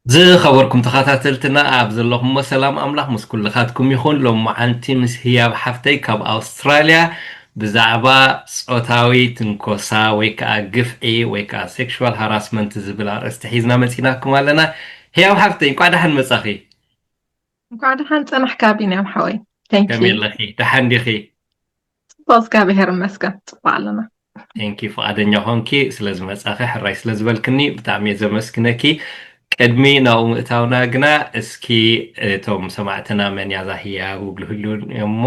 زي خبركم تخاتلتنا أبزلكم وسلام أملاح مسكولخاتكم يخون لو معانتي مسهيا بحفتي كاب أستراليا بزعبا صوتاوي تنكوسا ويكا قفعي ويكا sexual harassment زبلا استحيزنا مسيناكم لنا هي بحفتي نقعد دحن مساخي قاعدة حنسمح كابيني يا محوي. ثانك كميل يو. لخي دحن دخي بوز كابي هير مسكت طبعا. انكي فقادنيا هونكي سلاز مساخي حراي سلاز بالكني بتعمي زمسكنكي قدمي ناو مእታውና ግና እስኪ እቶም ሰማዕትና መንያ ዛ ህያብ ብልህሉ እሞ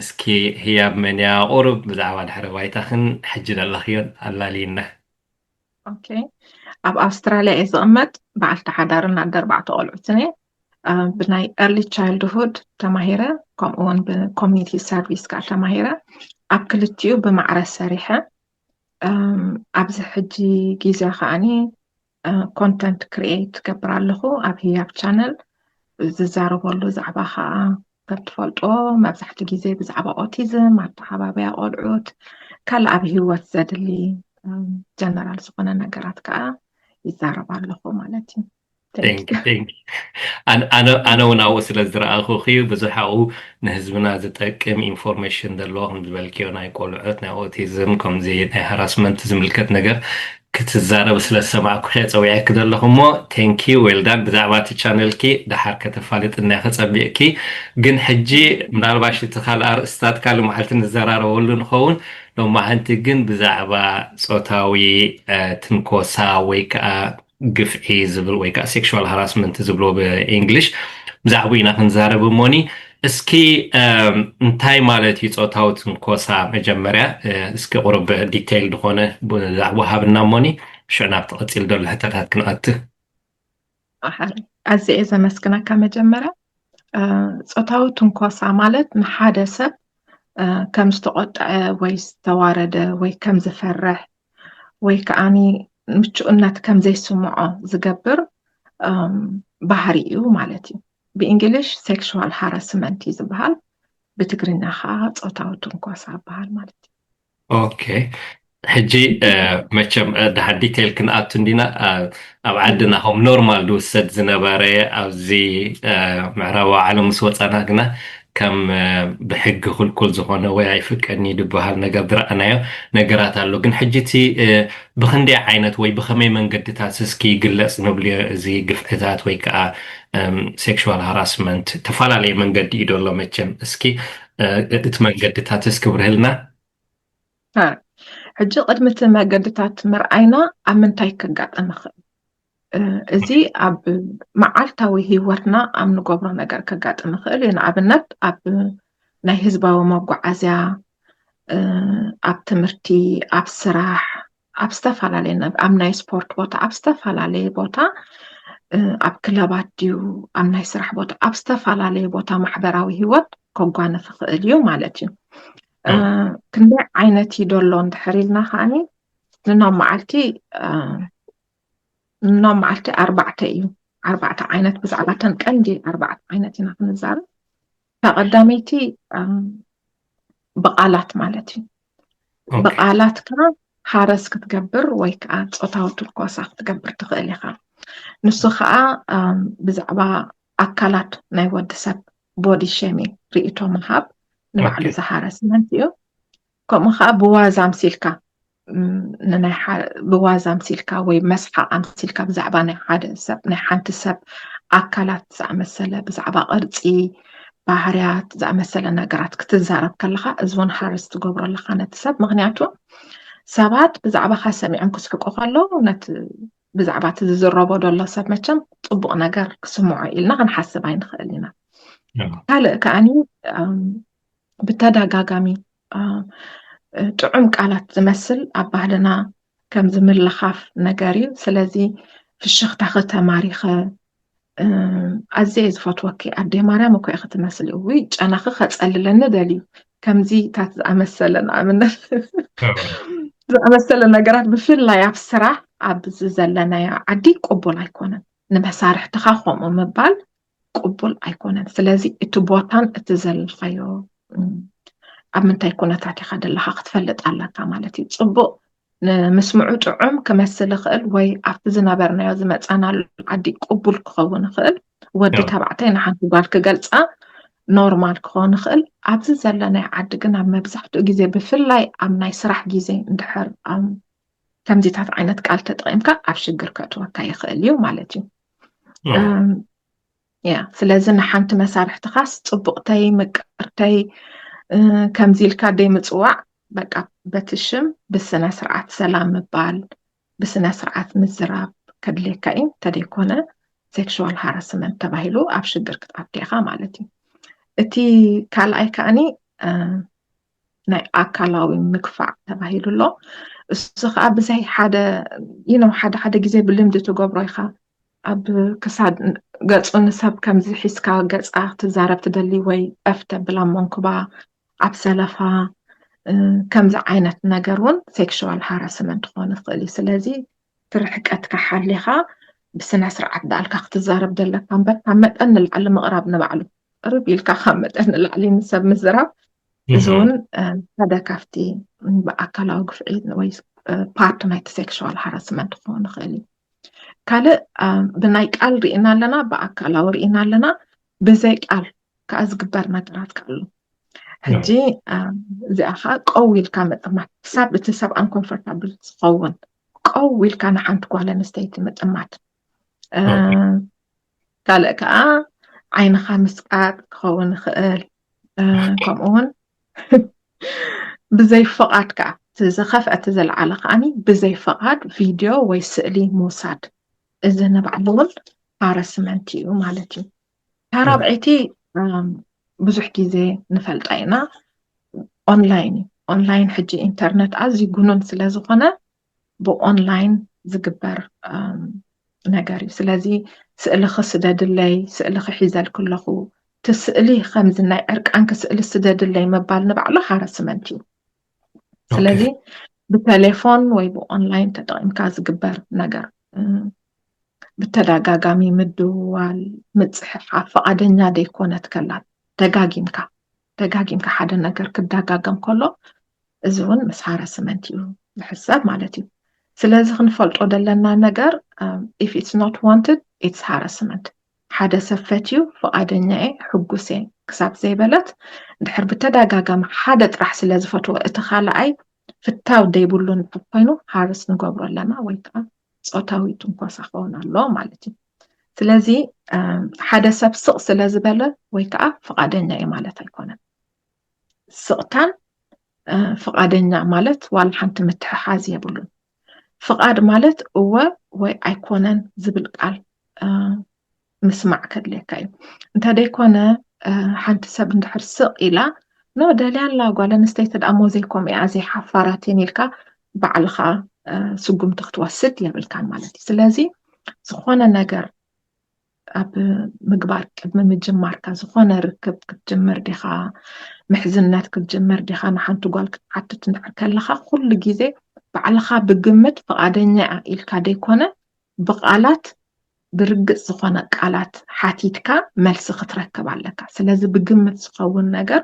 እስኪ ህያብ መንያ ቁርብ ብዛዕባ ድሕሪ ባይታኽን ሕጂ ዘለኽዮን ኣላሊና اوكي. اب استراليا اذا امت بعد تحضرنا الاربع طالعتني بناي early childhood تماهيرة كم اون بكوميونيتي سيرفيس كا تماهيرة اب كلتيو بمعرس سريحة ابز حجي جيزة خاني كونتنت كرييت كبر لخو اب هياب channel ززاربولو زعبا خا كتفلطو مبزحت جيزة بزعبا اوتيزم متحبابيا قلعوت كل اب هيوت زدلي جنرال ዝኾነ ነገራት ከዓ ይዛረባ ኣለኹ ማለት እዩ ቴንክ ቴንክ ዩ ቴንክ ኣነ እውን ኣብኡ ስለ ዝረኣኹ ብዙሕ ኣብኡ ንህዝብና ዝጠቅም ኢንፎርሜሽን ዘለዎ ከም ዝበልክዮ ናይ ቆልዑት ናይ ኦቲዝም ከምዚ ናይ ሃራስመንት ዝምልከት ነገር ክትዛረብ ስለ ዝሰማዕኩ ኸ ፀዊዐክ ዘለኹ እሞ ቴንኪ ዌልዳን ብዛዕባ እቲ ቻነልኪ ድሓር ከተፋልጥና ክፀቢቕኪ ግን ሕጂ ምናልባሽ እቲ ካልእ ኣርእስታት ካልእ መዓልቲ ንዘራረበሉ ንኸውን ሎማዓንቲ ግን ብዛዕባ ፆታዊ ትንኮሳ ወይ ከዓ ግፍዒ ዝብል ወይ ከዓ ሴክሹዋል ሃራስመንት ዝብሎ ብእንግሊሽ ብዛዕባ ኢና ክንዛረብ እሞኒ እስኪ እንታይ ማለት እዩ ፆታዊ ትንኮሳ መጀመርያ እስኪ ቁርብ ዲቴይል ዝኾነ ብዛዕባ ሃብና እሞኒ ሽዑ ናብ ተቐፂል ደሎ ሕቶታት ክንኣትህ ኣሕሪ ኣዝየ ዘመስግነካ መጀመርያ ፆታዊ ትንኮሳ ማለት ንሓደ ሰብ ከም ዝተቆጥዐ ወይ ዝተዋረደ ወይ ከም ዝፈርሕ ወይ ከዓኒ ምቹእነት ከም ዘይስምዖ ዝገብር ባህሪ እዩ ማለት እዩ ብእንግሊሽ ሴክሹዋል ሃራስመንት እዩ ዝበሃል ብትግርኛ ከዓ ፆታዊ ትንኮሳ ይበሃል ማለት እዩ ኦኬ ሕጂ መቸም ድሓር ዲቴይል ክንኣቱ እንዲና ኣብ ዓድና ከም ኖርማል ዝውሰድ ዝነበረ ኣብዚ ምዕራባዊ ዓለም ምስ ወፃና ግና ከም ብሕጊ ክልኩል ዝኾነ ወይ ኣይፍቀድኒ ዝበሃል ነገር ዝረኣናዮ ነገራት ኣሎ ግን ሕጂ እቲ ብክንደይ ዓይነት ወይ ብከመይ መንገድታት እስኪ ይግለፅ ንብልዮ እዚ ግፍዕታት ወይ ከዓ ሴክሹዋል ሃራስመንት ተፈላለየ መንገዲ እዩ ደሎ መቸም እስኪ እቲ መንገድታት እስኪ ብርህልና ሕጂ ቅድሚ እቲ መገድታት ምርኣይና ኣብ ምንታይ ክጋጠም ይኽእል እዚ ኣብ መዓልታዊ ሂወትና ኣብ ንገብሮ ነገር ከጋጥም ይኽእል እዩ ንኣብነት ኣብ ናይ ህዝባዊ መጓዓዝያ ኣብ ትምህርቲ ኣብ ስራሕ ኣብ ዝተፈላለየ ኣብ ናይ ስፖርት ቦታ ኣብ ዝተፈላለየ ቦታ ኣብ ክለባት ድዩ ኣብ ናይ ስራሕ ቦታ ኣብ ዝተፈላለየ ቦታ ማሕበራዊ ሂወት ከጓንፍ ይኽእል እዩ ማለት እዩ ክንደይ ዓይነት እዩ ደሎ እንድሕር ኢልና ከዓኒ ንኖም መዓልቲ ኣርባዕተ እዩ ኣርባዕተ ዓይነት ብዛዕባ ተን ቀንዲ ኣርባዕተ ዓይነት ኢና ክንዛረብ ተቐዳመይቲ ብቓላት ማለት እዩ ብቓላት ከዓ ሓረስ ክትገብር ወይ ከዓ ፆታዊ ትንኮሳ ክትገብር ትኽእል ኢኻ ንሱ ከዓ ብዛዕባ ኣካላት ናይ ወዲ ሰብ ቦዲ ሼሚንግ ርእቶ ምሃብ ንባዕሉ ዝሃረስመንት እዩ ከምኡ ከዓ ብዋዛ ኣምሲልካ ብዋዛ ኣምሲልካ ወይ መስሓቅ ኣምሲልካ ብዛዕባ ናይ ሓደ ሰብ ናይ ሓንቲ ሰብ ኣካላት ዝኣመሰለ ብዛዕባ ቅርፂ ባህርያት ዝኣመሰለ ነገራት ክትዛረብ ከለካ እዚ እውን ሓረስ ትገብሮ ኣለካ ነቲ ሰብ ምክንያቱ ሰባት ብዛዕባካ ሰሚዖም ክስሕቁ ከለዉ ነቲ ብዛዕባ እቲ ዝዝረቦ ደሎ ሰብ መቸም ፅቡቅ ነገር ክስምዖ ኢልና ክንሓስብ ኣይንኽእል ኢና ካልእ ከዓኒ ብተደጋጋሚ ጥዑም ቃላት ዝመስል ኣብ ባህልና ከም ዝምልኻፍ ነገር እዩ ስለዚ ፍሽኽታ ከተማሪኸ ኣዝየ ዝፈትወኪ ኣዴ ማርያም እኮ ክትመስል እውይ ጨናኺ ከፀልለኒ ደልዩ ከምዚ ታት ዝኣመሰለ ንኣብነት ዝኣመሰለ ነገራት ብፍላይ ኣብ ስራሕ ኣብ ዘለናዮ ዓዲ ቅቡል ኣይኮነን ንመሳርሕትኻ ከምኡ ምባል ቅቡል ኣይኮነን ስለዚ እቲ ቦታን እቲ ዘለኻዮ ኣብ ምንታይ ኩነታት ኢኻ ዘለኻ ክትፈልጥ ኣለካ ማለት እዩ ፅቡቅ ንምስምዑ ጥዑም ክመስል ይኽእል ወይ ኣብቲ ዝነበርናዮ ዝመፀናሉ ዓዲ ቅቡል ክኸውን ይኽእል ወዲ ተባዕታይ ንሓንቲ ጓል ክገልፃ ኖርማል ክኾን ይኽእል ኣብዚ ዘለናይ ዓዲ ግን ኣብ መብዛሕትኡ ግዜ ብፍላይ ኣብ ናይ ስራሕ ግዜ እንድሕር ከምዚታት ዓይነት ቃል ተጠቒምካ ኣብ ሽግር ከእትወካ ይኽእል እዩ ማለት እዩ ስለዚ ንሓንቲ መሳርሕትኻስ ፅቡቕተይ ምቅርተይ ከምዚ ኢልካ ደይምፅዋዕ በቃ በቲ ሽም ብስነ ስርዓት ሰላም ምባል ብስነ ስርዓት ምዝራብ ከድልየካ እዩ እንተደይኮነ ሴክሹዋል ሃራስመንት ተባሂሉ ኣብ ሽግር ክትኣቱ ኢኻ ማለት እዩ እቲ ካልኣይ ከዓኒ ናይ ኣካላዊ ምግፋዕ ተባሂሉ ኣሎ እሱ ከዓ ብዘይ ሓደ ግዜ ብልምዲ ትገብሮ ኢኻ ኣብ ክሳድ ገፁ ንሰብ ከምዚ ሒዝካ ገፃ ክትዛረብ ትደሊ ወይ ጠፍ ተብላ መንኩባ ኣብ ሰለፋ ከምዚ ዓይነት ነገር እውን ሴክሹዋል ሃራስመንት ክኾን ይኽእል እዩ ስለዚ ትርሕቀትካ ሓሊኻ ብስነ ስርዓት ዳልካ ክትዛረብ ዘለካ እምበር ካብ መጠን ንላዕሊ ምቕራብ ንባዕሉ ቅርብ ኢልካ ካብ መጠን ንላዕሊ ንሰብ ምዝራብ እዚ እውን ሓደ ካብቲ ብኣካላዊ ግፍዒት ወይ ፓርት ናይቲ ሴክሹዋል ሃራስመንት ክኾን ይኽእል እዩ ካልእ ብናይ ቃል ርኢና ኣለና ብኣካላዊ ርኢና ኣለና ብዘይ ቃል ከዓ ዝግበር ነገራት ካሉ ሕጂ እዚኣ ከዓ ቀው ኢልካ ምጥማት ክሳብ እቲ ሰብ አንኮንፈርታብል ዝኸውን ቀው ኢልካ ንሓንቲ ጓል ኣንስተይቲ ምጥማት ካልእ ከዓ ዓይንኻ ምስቃጥ ክኸውን ይኽእል ከምኡውን ብዘይ ፍቓድ ከዓ ዝኸፍአ እቲ ዘለዓለ ከዓኒ ብዘይ ፍቓድ ቪድዮ ወይ ስእሊ ምውሳድ እዚ ንባዕሉ እውን ሃራስመንት እዩ ማለት እዩ ታራብዒቲ ብዙሕ ግዜ ንፈልጣ ኢና ኦንላይን ሕጂ ኢንተርኔት ኣዝዩ ጉኑን ስለ ዝኾነ ብኦንላይን ዝግበር ነገር እዩ ስለዚ ስእሊ ክስደድለይ ስእሊ ክሒዘል ከለኹ እቲ ስእሊ ከምዚ ናይ ዕርቃን ክስእሊ ስደድለይ ምባል ንባዕሉ ሃራስመንት እዩ ስለዚ ብቴሌፎን ወይ ብኦንላይን ተጠቒምካ ዝግበር ነገር ብተደጋጋሚ ምድዋል ምፅሕፋፍ ፈቃደኛ ደይኮነት ከላ ደጋጊምካ ሓደ ነገር ክደጋገም ከሎ እዚ እውን ምስ ሃራስመንት እዩ ዝሕሰብ ማለት እዩ ስለዚ ክንፈልጦ ዘለና ነገር if it's not wanted it's harassment ሓደ ሰብ ፈትዩ ፈቃደኛ ሕጉስ ክሳብ ዘይበለት ድሕር ብተደጋጋሚ ሓደ ጥራሕ ስለ ዝፈትዎ እቲ ካልኣይ ፍታው ደይብሉ ኮይኑ ሃርስ ንገብሮ ኣለና ወይ ከዓ ፆታዊ ትንኮሳ ክኸውን ኣሎ ማለት እዩ ስለዚ ሓደ ሰብ ስቕ ስለ ዝበለ ወይ ከዓ ፈቃደኛ እዩ ማለት ኣይኮነን ስቕታን ፈቃደኛ ማለት ዋላ ሓንቲ ምትሕሓዝ የብሉን ፍቃድ ማለት እወ ወይ ኣይኮነን ዝብል ቃል ምስማዕ ከድልየካ እዩ እንተደይኮነ ሓንቲ ሰብ እንድሕር ስቕ ኢላ ኖ ደልያላ ጓል ኣንስተይቲ ደኣ ሞዘይኮም እያ ዘይሓፋራትን ኢልካ ባዕልኻ ስጉምቲ ክትወስድ የብልካን ማለት እዩ ስለዚ ዝኾነ ነገር ኣብ ምግባር ቅድሚ ምጅማርካ ዝኾነ ርክብ ክትጅምር ዲኻ ምሕዝነት ክትጅምር ዲኻ ንሓንቲ ጓል ክትዓትት እንድሕር ከለኻ ኩሉ ግዜ ባዕልኻ ብግምት ፈቃደኛ ኢልካ ደይኮነ ብቃላት ብርግፅ ዝኾነ ቃላት ሓቲትካ መልሲ ክትረክብ ኣለካ ስለዚ ብግምት ዝኸውን ነገር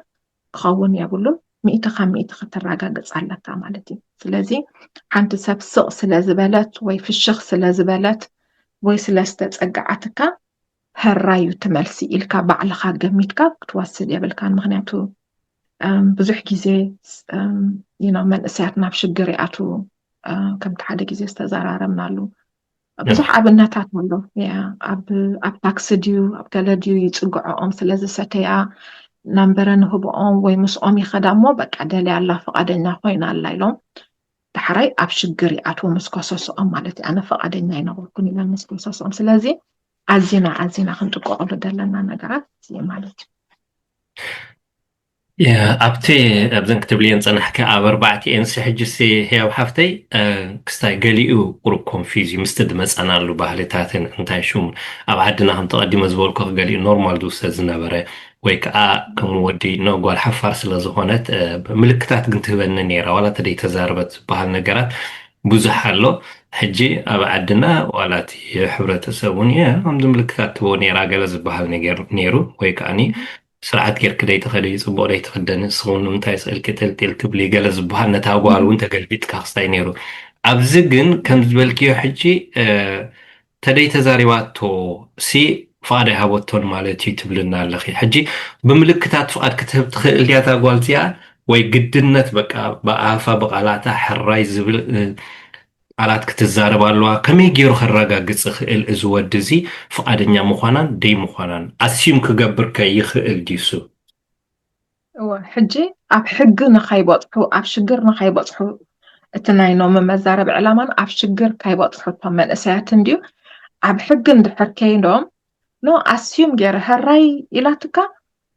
ክኸውን የብሉን 100% ክትረጋገፅ ኣለካ ማለት እዩ ስለዚ ሓንቲ ሰብ ስቕ ስለ ዝበለት ወይ ፍሽኽ ስለ ዝበለት ወይ ስለ ዝተፀግዓትካ ህራዩ ትመልሲ ኢልካ ባዕልኻ ገሚትካ ክትወስድ የብልካን ምክንያቱ ብዙሕ ግዜ መንእሰያት ናብ ሽግር ይኣትዉ ከምቲ ሓደ ግዜ ዝተዘራረብናሉ ብዙሕ ኣብነታት ኣሎ ኣብ ታክሲ ድዩ ኣብ ገለ ድዩ ይፅግዖኦም ስለዚ ሰተያ ናንበረ ንህብኦም ወይ ምስኦም ይኸዳ እሞ በቃ ደልያ ኣላ ፈቃደኛ ኮይና ኣላ ኢሎም ዳሕራይ ኣብ ሽግር ይኣትዉ ምስ ከሰስኦም ማለት እዩ ኣነ ፈቃደኛ ይነበርኩን ኢሎም ምስ ከሰስኦም ስለዚ ኣዝና ክንጥቅዐሉ ዘለና ነገራት ማለት እዩ ኣብቲ ኣብዘን ክትብልየን ፀናሕካ ኣብ 4 ሕጅስ ህያው ሓፍተይ ክስታይ ገሊኡ ቁሩብ ኮንፊዝ ምስቲ ድመፀናሉ ባህልታትን እንታይ ሹም ኣብ ዓድና ከም ተቐዲመ ዝበልኮ ገሊኡ ኖርማል ዝውሰድ ዝነበረ ወይ ከዓ ከም ወዲ ጓል ሓፋር ስለ ዝኾነት ምልክታት ግን ትህበኒ ነይራ ዋላ ተደይ ተዛርበት ዝበሃል ነገራት ብዙሕ ኣሎ ሕጂ ኣብ ዓድና ዋላ እቲ ሕብረተሰብ እውን ከምዚ ምልክታት ትህቦ ነይራ ገለ ዝበሃል ነገር ነይሩ ወይ ከዓኒ ስርዓት ጌርክ ደይትኸደይ ፅቡቅ ደይትኽደን ንስኹን ንምንታይ ስእልክ ጥልጥል ትብሊ ገለ ዝበሃል ነታ ጓል እውን ተገልቢጥካ ክስታይ ነይሩ ኣብዚ ግን ከም ዝበልክዮ ሕጂ ተደይ ተዛሪባቶ ሲ ፍቃድ ሃበቶን ማለት እዩ ትብልና ኣለኺ ሕጂ ብምልክታት ፍቃድ ክትህብ ትኽእል ድያ እታ ጓል እዚኣ ወይ ግድነት በቃ ብኣፋ ብቃላታ ሕራይ ዝብል ቃላት ክትዛረብ ኣለዋ ከመይ ገይሩ ከረጋግፅ ክእል እዚ ወዲ እዚ ፍቃደኛ ምዃናን ደይ ምዃናን ኣስዩም ክገብር ከ ይኽእል ድዩሱ ሕጂ ኣብ ሕጊ ንኸይበፅሑ ኣብ ሽግር ንኸይበፅሑ እቲ ናይ ኖም መዛረብ ዕላማን ኣብ ሽግር ከይበፅሑ እቶም መንእሰያት እንድዩ ኣብ ሕጊ እንድሕር ከይዶም ኖ ኣስዩም ገይረ ሕራይ ኢላትካ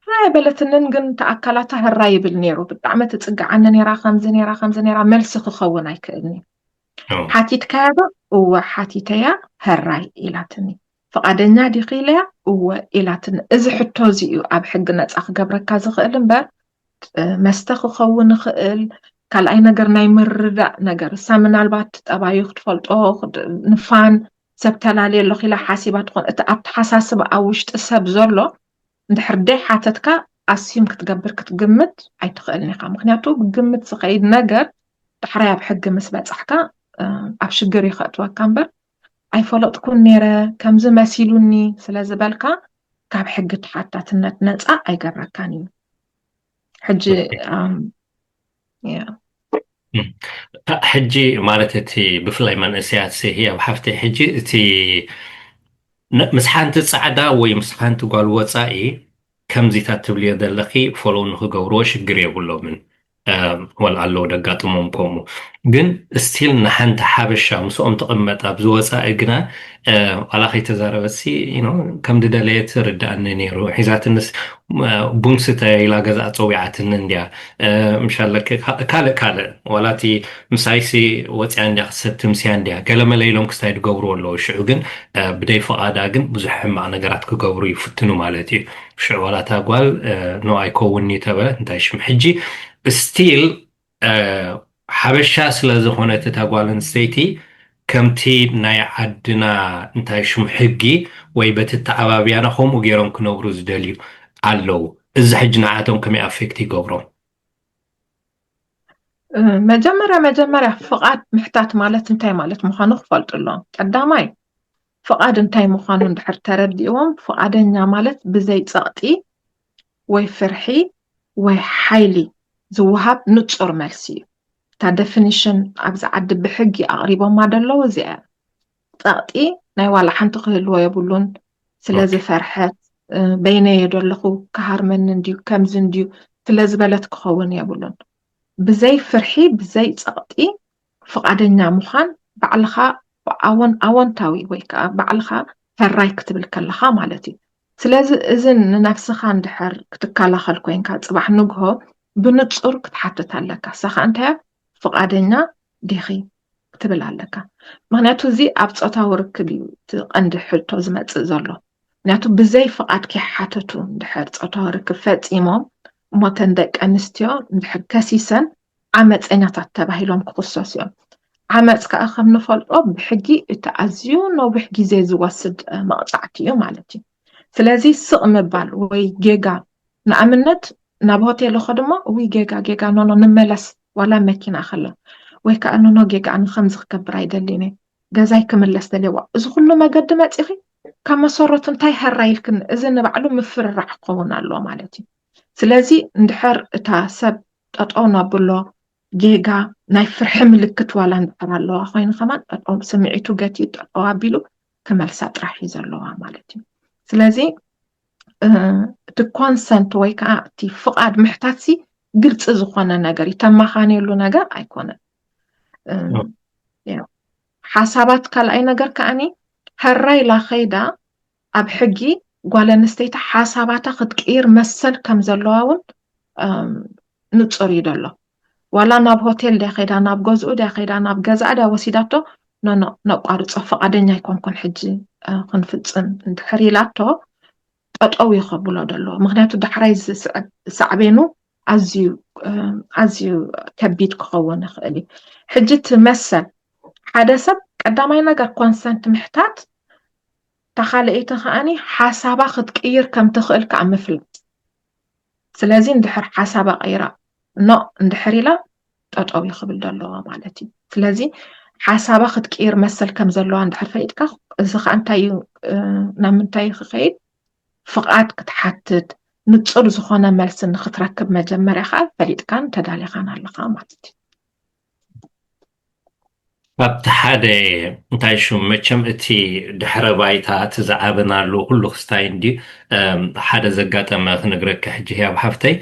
ሕራይ በለትንን ግን ተኣካላታ ሕራይ ይብል ነይሩ ብጣዕሚ ትፅግዓኒ ነራ ከምዚ ነራ መልሲ ክኸውን ኣይክእልኒ ሓቲትካያ ዶ እወ ሓቲተያ ሕራይ ኢላትኒ ፍቃደኛ ዲኺ ኢለያ እወ ኢላትኒ እዚ ሕቶ እዚኡ ኣብ ሕጊ ነፃ ክገብረካ ዝኽእል እምበር መስተ ክኸውን ይኽእል ካልኣይ ነገር ናይ ምርዳእ ነገር እሳ ምናልባት ጠባዩ ክትፈልጦ ንፋን ሰብ ተላለየ ኣለኹ ኢላ ሓሲባ ትኾን እቲ ኣብቲ ሓሳስባ ኣብ ውሽጢ ሰብ ዘሎ እንድሕር ደይ ሓተትካ ኣስዩም ክትገብር ክትግምት ኣይትኽእልኒ ኢኻ ምክንያቱ ብግምት ዝኸይድ ነገር ዳሕራይ ኣብ ሕጊ ምስ በፃሕካ ኣብ ሽግር ይኸእትወካ እምበር ኣይፈለጥኩን ነይረ ከምዚ መሲሉኒ ስለ ዝበልካ ካብ ሕጊ ተሓታትነት ነፃ ኣይገብረካን እዩ ሕጂ ሕጂ ማለት እቲ ብፍላይ መንእሰያት ህያብ ሓፍተይ ሕጂ እቲ ምስ ሓንቲ ፃዕዳ ወይ ምስ ሓንቲ ጓል ወፃኢ ከምዚታት ትብልዮ ዘለኺ ፎሎ ንክገብርዎ ሽግር የብሎምን ወላ ኣለዎ ደጋጥሞም ከምኡ ግን ስቲል ንሓንቲ ሓበሻ ምስኦም ተቐመጣ ብዝወፃኢ ግና ዋላ ከይተዛረበሲ ከም ድደለየት ርዳእኒ ነይሩ ሒዛትንስ ቡንስተ ኢላ ገዛ ፀዊዓትኒ እንድያ ምሻለክ ካልእ ዋላቲ ምሳይሲ ወፅያ እንድያ ክሰትምስያ እንድያ ገለመለ ኢሎም ክስታይ ትገብሩ ኣለዎ ሽዑ ግን ብደይ ፈቓዳ ግን ብዙሕ ሕማቅ ነገራት ክገብሩ ይፍትኑ ማለት እዩ ሽዑ ዋላታ ጓል ኖ ኣይከውኒ ተበለት እንታይ ሽም ሕጂ ስቲል ሓበሻ ስለ ዝኾነት እታ ጓል ኣንስተይቲ ከምቲ ናይ ዓድና እንታይ ሽሙ ሕጊ ወይ በቲ ተዓባብያና ከምኡ ገይሮም ክነብሩ ዝደልዩ ኣለው እዚ ሕጂ ንዓቶም ከመይ ኣፌክት ይገብሮም መጀመርያ ፍቃድ ምሕታት ማለት እንታይ ማለት ምዃኑ ክፈልጡ ኣለዎም ቀዳማይ ፍቃድ እንታይ ምዃኑ እንድሕር ተረዲእዎም ፍቃደኛ ማለት ብዘይ ፀቕጢ ወይ ፍርሒ ወይ ሓይሊ ዝውሃብ ንጹር መልሲ እዩ እታ ዴፊኒሽን ኣብዚ ዓዲ ብሕጊ ኣቕሪቦማ ደለዉ እዚኣ ፀቕጢ ናይ ዋላ ሓንቲ ክህልዎ የብሉን ስለዚ ፈርሐት በይነየ ደለኹ ክሃርመኒ እንድዩ ከምዚ እንድዩ ስለዝበለት ክኸውን የብሉን ብዘይ ፍርሒ ብዘይ ፀቕጢ ፍቃደኛ ምዃን ባዕልኻ ኣወንታዊ ወይ ከዓ ባዕልኻ ሕራይ ክትብል ከለኻ ማለት እዩ ስለዚ እዚ ንነፍስኻ እንድሕር ክትከላኸል ኮይንካ ፅባሕ ንግሆ ብንጹር ክትሓትት ኣለካ ሳኻ እንታይ ፍቃደኛ ዲኺ ክትብል ኣለካ ምክንያቱ እዚ ኣብ ፆታዊ ርክብ እዩ ትቐንዲ ሕቶ ዝመፅእ ዘሎ ምክንያቱ ብዘይ ፍቃድ ከይሓተቱ እንድሕር ፆታዊ ርክብ ፈፂሞም እሞተን ደቂ ኣንስትዮ እንድሕር ከሲሰን ዓመፀኛታት ተባሂሎም ክኽሰሱ እዮም ዓመፅ ከዓ ከም ንፈልጦ ብሕጊ እቲ ኣዝዩ ነዊሕ ግዜ ዝወስድ መቕፃዕቲ እዩ ማለት እዩ ስለዚ ስቕ ምባል ወይ ጌጋ ንኣብነት ናብ ሆቴል ኸ ድማ ወይ ጌጋ ኖኖ ንመለስ ዋላ መኪና ከላ ወይ ከዓ ኖኖ ጌጋ ንከምዚ ክገብር ኣይደሊኒ ገዛይ ክምለስ ደልየዋ እዚ ኩሉ መገዲ መፂኺ ካብ መሰረቱ እንታይ ሕራይልክን እዚ ንባዕሉ ምፍርራሕ ክኸውን ኣለዎ ማለት እዩ ስለዚ እንድሕር እታ ሰብ ጠጠው ናብሎ ጌጋ ናይ ፍርሒ ምልክት ዋላ እንድሕር ኣለዋ ኮይኑ ከማን ጠጠው ስምዒቱ ገቲኡ ጠጠው ኣቢሉ ክመልሳ ጥራሕ እዩ ዘለዋ ማለት እዩ ስለዚ እቲ ኮንሰንት ወይ ከዓ እቲ ፍቃድ ምሕታትሲ ግልፂ ዝኾነ ነገር ተማኻነሉ ነገር ኣይኮነን ሓሳባት ካልኣይ ነገር ከዓኒ ሕራይ ላኸይዳ ኣብ ሕጊ ጓል ኣንስተይቲ ሓሳባታ ክትቅይር መሰል ከም ዘለዋ እውን ንጹር እዩ ደሎ ዋላ ናብ ሆቴል ዳ ኸይዳ ናብ ገዝኡ ዳ ኸይዳ ናብ ገዛእ ዳ ወሲዳቶ ነቋርፆ ፈቃደኛ ኣይኮንኩን ሕጂ ክንፍፅም እንድሕር ኢላቶ ጠጠው ይኸብሎ ደሎ ምክንያቱ ዳሕራይ ሳዕቤኑ ኣዝዩ ከቢድ ክኸውን ይኽእል እዩ ሕጂ ትመሰል ሓደ ሰብ ቀዳማይ ነገር ኮንሰንት ምሕታት ተኻልአይቲ ከዓኒ ሓሳባ ክትቅይር ከም ትኽእል ከዓ ምፍላጥ ስለዚ እንድሕር ሓሳባ ቀይራ እንድሕር ኢላ ጠጠው ይኽብል ደለዎ ማለት እዩ ስለዚ ሓሳባ ክትቀይር መሰል ከም ዘለዋ እንድሕር ፈይድካ እዚ ከዓ እንታይ እዩ ናብ ምንታይ ክኸይድ ፍቓድ ክትሓትት ንጹር ዝኾነ መልሲ ንኽትረክብ መጀመርያ ከዓ ፈሊጥካን ተዳሊኻን ኣለኻ ማለት እዩ ኣብቲ ሓደ እንታይ ሽሙ መቸም እቲ ድሕረ ባይታ ትዛዕበናሉ ኩሉ ክስታይ እንዲ ሓደ ዘጋጠመ ክነግረካ ሕጂ ህያብ ሓፍተይ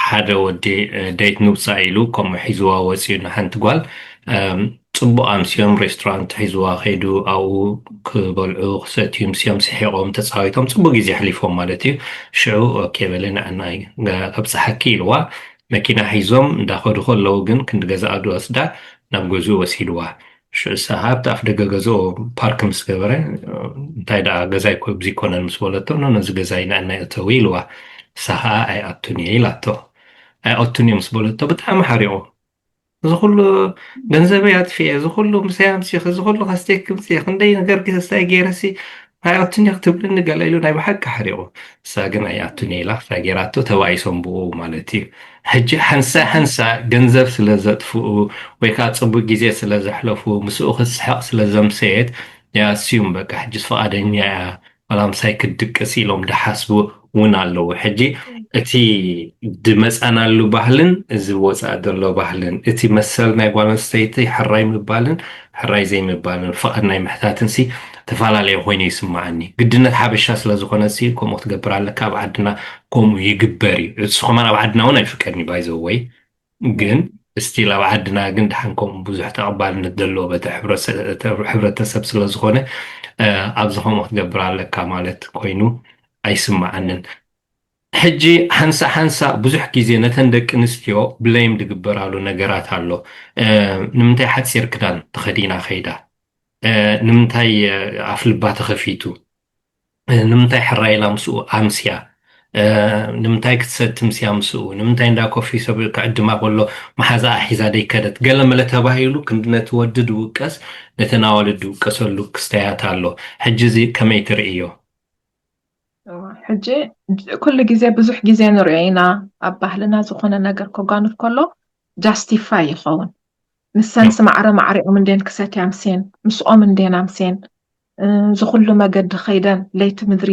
ሓደ ወዲ ደይት ንውፃእ ኢሉ ከምኡ ሒዝዋ ወፂኡ ንሓንቲ ጓል ፅቡቅ ኣምስዮም ሬስቶራንት ሒዝዋ ከይዱ ኣብኡ ክበልዑ ክሰትዩ ምስዮም ስሒቆም ተፃዊቶም ፅቡቅ ግዜ ሕሊፎም ማለት እዩ ሽዑ ኦኬ በለ ንዕና ከብፅሓኪ ኢልዋ መኪና ሒዞም እንዳኸዱ ከለዉ ግን ክንዲ ገዛኣ ድወስዳ ናብ ገዝኡ ወሲድዋ ሽዑ ሰሃብቲ ኣፍ ደገ ገዝኦ ፓርክ ምስ ገበረ እንታይ ደኣ ገዛይ ብዘይኮነን ምስ በለቶ ነዚ ገዛይ ንዕና እተዊ ኢልዋ ሳኻ ኣይኣቱን እየ ኢላቶ ኣይኣቱን እየ ምስ በለቶ ብጣዕሚ ሓሪቑ እዚ ኩሉ ገንዘበይ ኣጥፊአ እዚ ኩሉ ምሳይ ኣምሲኽ እዚ ኩሉ ካስተይ ክምፅእ ክንደይ ነገር ክስታይ ገይረሲ ኣይኣቱን እየ ክትብልኒ ገለ ኢሉ ናይ ብሓቂ ሓሪቑ እሳ ግን ኣይኣቱን እየ ኢላ ክሳይ ገይራቶ ተባኢሶም ብኡ ማለት እዩ ሕጂ ሓንሳ ገንዘብ ስለ ዘጥፍኡ ወይ ከዓ ፅቡቅ ግዜ ስለ ዘሕለፉ ምስኡ ክስሓቅ ስለ ዘምሰየት ያስዩም በቃ ሕጂ ፈቃደኛ እያ ዋላ ምሳይ ክድቅስ ኢሎም ድሓስቡ እውን ኣለዉ ሕጂ እቲ ድመፃናሉ ባህልን እዚ ወፃእ ዘሎ ባህልን እቲ መሰል ናይ ጓል ኣንስተይቲ ሕራይ ምባልን ሕራይ ዘይምባልን ፍቕድ ናይ ምሕታትን ሲ ተፈላለየ ኮይኑ ይስማዓኒ ግድነት ሓበሻ ስለ ዝኾነ ሲ ከምኡ ክትገብር ኣለካ ኣብ ዓድና ከምኡ ይግበር እዩ ንስኹም ኣብ ዓድና እውን ኣይፍቀድኒ ባይዘወይ ግን እስቲል ኣብ ዓድና ግን ድሓን ከምኡ ብዙሕ ተቐባልነት ዘለዎ በቲ ሕብረተሰብ ስለ ዝኾነ ኣብዚ ከምኡ ክትገብር ኣለካ ማለት ኮይኑ ኣይስማዓንን ሕጂ ሓንሳ ብዙሕ ግዜ ነተን ደቂ ኣንስትዮ ብለይም ዝግበራሉ ነገራት ኣሎ ንምንታይ ሓፂር ክዳን ተኸዲና ኸይዳ ንምንታይ ኣፍ ልባ ተኸፊቱ ንምንታይ ሕራይላ ምስኡ ኣምስያ ንምንታይ ክትሰቲ ምስያ ምስኡ ንምንታይ እንዳ ኮፊ ሰብ ክዕድማ ከሎ መሓዛኣ ሒዛ ደይከደት ገለ መለ ተባሂሉ ክንዲ ነቲ ወዲ ድውቀስ ነቲ ናወልዲ ድውቀሰሉ ክስተያት ኣሎ ሕጂ እዚ ከመይ ትርእዮ ሕጂ ኩሉ ግዜ ብዙሕ ግዜ ንሪኦ ኢና ኣብ ባህልና ዝኾነ ነገር ከጓንፍ ከሎ ጃስቲፋይ ይኸውን ንሰን ስማዕረ ማዕሪኦም እንዴን ክሰትያ ምስየን ምስኦም እንዴን ኣምስየን ዝኩሉ መገዲ ኸይደን ለይቲ ምድሪ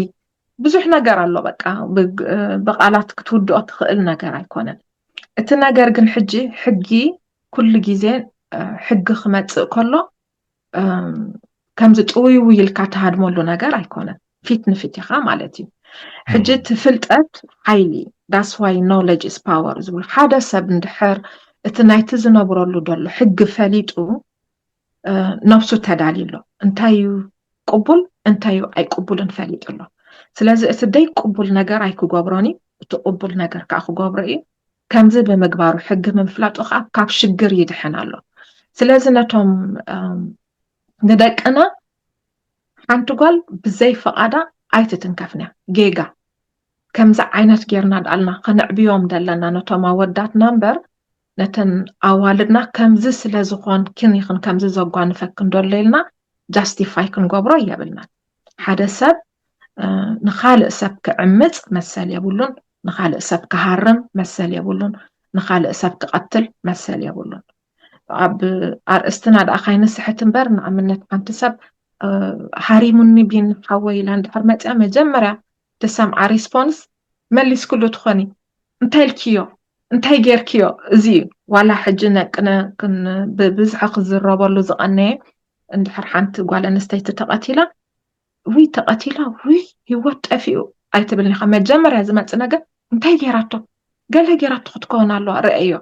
ብዙሕ ነገር ኣሎ በቃ ብቃላት ክትውድኦ ትኽእል ነገር ኣይኮነን እቲ ነገር ግን ሕጂ ሕጊ ኩሉ ግዜ ሕጊ ክመፅእ ከሎ ከምዚ ጥውይው ኢልካ ትሃድመሉ ነገር ኣይኮነን ፊት ንፊት ኢኻ ማለት እዩ ሕጂ ትፍልጠት ሓይሊ ዳስ ዋይ ኖሌጅ ኢዝ ፓወር ዝብል ሓደ ሰብ እንድሕር እቲ ናይቲ ዝነብረሉ ደሎ ሕጊ ፈሊጡ ነፍሱ ተዳልዩሎ እንታይ እዩ ቅቡል እንታይ እዩ ኣይቅቡልን ፈሊጡ ኣሎ ስለዚ እቲ ደይ ቅቡል ነገር ኣይክገብሮኒ እቲ ቅቡል ነገር ከዓ ክገብሮ እዩ ከምዚ ብምግባሩ ሕጊ ምፍላጡ ከዓ ካብ ሽግር ይድሕን ኣሎ ስለዚ ነቶም ንደቅና ሓንቲ ጓል ብዘይ ፈቓዳ ኣይትትንከፍንያ ጌጋ ከምዚ ዓይነት ጌርና ዳልና ከንዕብዮም ዘለና ነቶም ኣወዳትና እምበር ነተን ኣዋልድና ከምዚ ስለ ዝኾን ክን ይኽን ከምዚ ዘጓንፈክን ደሎ ኢልና ጃስቲፋይ ክንገብሮ የብልና ሓደ ሰብ ንኻልእ ሰብ ክዕምፅ መሰል የብሉን ንኻልእ ሰብ ክሃርም መሰል የብሉን ንኻልእ ሰብ ክቐትል መሰል የብሉን ኣብ ኣርእስትና ዳኣ ካይንስሕት እምበር ንኣብነት ሓንቲ ሰብ ሃሪሙኒ ቢን ሓወይ ኢላ እንድሕር መፅያ መጀመርያ ትሰምዓ ሪስፖንስ መሊስ ኩሉ ትኾኒ እንታይ ኢልክዮ እንታይ ጌርክዮ እዚ ዋላ ሕጂ ነቅነ ብብዝሒ ክዝረበሉ ዝቐነየ እንድሕር ሓንቲ ጓል ኣንስተይቲ ተቐቲላ ውይ ተቐቲላ ውይ ህይወት ጠፊኡ ኣይትብልኒ ኢኻ መጀመርያ ዝመፅእ ነገር እንታይ ጌራቶ ገለ ጌራቶ ክትከውን ኣለዋ ርእዮ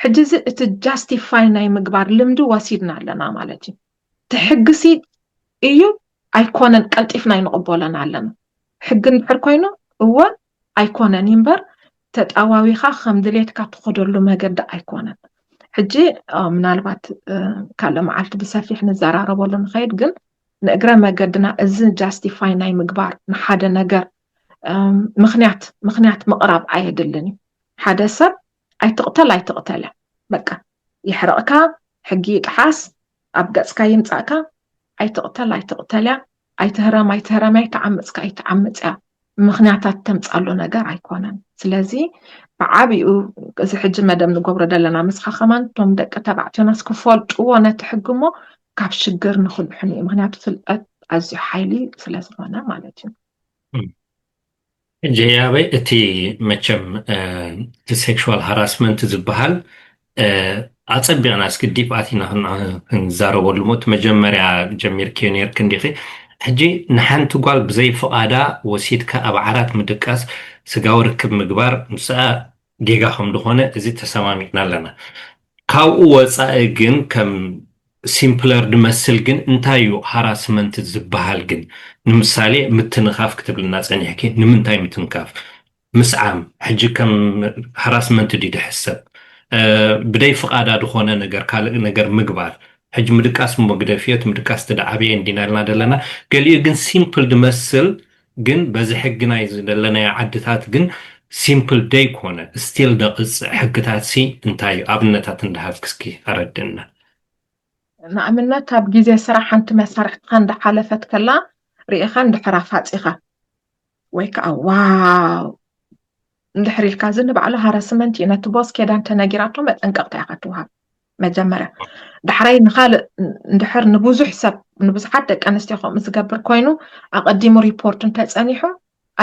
ሕጂ እዚ እቲ ጃስቲፋይ ናይ ምግባር ልምዲ ወሲድና ኣለና ማለት እዩ ትሕግሲ እዩ ኣይኮነን ቀልጢፍና ይንቕበሎና ኣለና ሕጊ እንድሕር ኮይኑ እወ ኣይኮነን እምበር ተጣዋዊኻ ከም ድሌትካ ትኸደሉ መገዲ ኣይኮነን ሕጂ ምናልባት ካልእ መዓልቲ ብሰፊሕ ንዘራረበሉ ንኸይድ ግን ንእግረ መገድና እዚ ጃስቲፋይ ናይ ምግባር ንሓደ ነገር ምክንያት ምቕራብ ኣየድልን እዩ ሓደ ሰብ ኣይትቕተል በቃ ይሕረቕካ ሕጊ ይጥሓስ ኣብ ገፅካ ይምፃእካ ኣይትቕተል እያ ኣይትህረም ኣይትዓምፅካ ኣይትዓምፅ እያ ምክንያታት ተምጻሎ ነገር ኣይኮነን ስለዚ ብዓቢኡ እዚ ሕጂ መደብ ንገብሮ ዘለና ምስኻ ከማንቶም ደቂ ተባዕትዮናስ ክፈልጥዎ ነቲ ሕጊ እሞ ካብ ሽግር ንክልሕን እዩ ምክንያቱ ፍልጠት ኣዝዩ ሓይሊ ስለ ዝኾነ ማለት እዩ ጀያበይ እቲ መቸም ሴክሹዋል ሃራስመንት ዝበሃል ኣጸቢቕና እስኪ ዲፕ ኣቲና ክንዛረበሉ ሞ እቲ መጀመርያ ጀሚርክዮ ነርክ እንዲኺ ሕጂ ንሓንቲ ጓል ብዘይ ፍቓዳ ወሲድካ ኣብ ዓራት ምድቃስ ስጋዊ ርክብ ምግባር ምስኣ ጌጋ ከም ዝኾነ እዚ ተሰማሚዕና ኣለና ካብኡ ወፃኢ ግን ከም ሲምፕለር ድመስል ግን እንታይ እዩ ሃራስመንት ዝበሃል ግን ንምሳሌ ምትንኻፍ ክትብልና ጸኒሕኪ ንምንታይ ምትንካፍ ምስዓም ሕጂ ከም ሃራስመንት ዲ ድሕሰብ ብደይ ፍቓዳ ድኾነ ነገር ካልእ ነገር ምግባር ሕጂ ምድቃስ መግደፍዮት ምድቃስ ተደዓብየ እንዲናልና ደለና ገሊኡ ግን ሲምፕል ድመስል ግን በዚ ሕጊ ናይ ዘለና ዓድታት ግን ሲምፕል ደይ ኮነ ስቲል ደቕጽዕ ሕግታት ሲ እንታይ እዩ ኣብነታት እንዳሃብክስኪ ኣረድና ንኣብነት ኣብ ግዜ ስራሕ ሓንቲ መሳርሕትካ እንዳሓለፈት ከላ ርኢኻ እንድሕራ ፋፂኻ ወይ ከዓ ዋው እንድሕር ኢልካ ዝንባዕሉ ሃራስመንት እዩ ነቲ ቦስ ኬዳ እንተነጊራቶ መጠንቀቕታ ኢኻ ትውሃብ መጀመርያ ዳሕራይ ንኻልእ እንድሕር ንብዙሕ ሰብ ንብዙሓት ደቂ ኣንስትዮ ከምኡ ዝገብር ኮይኑ ኣቐዲሙ ሪፖርት እንተፀኒሑ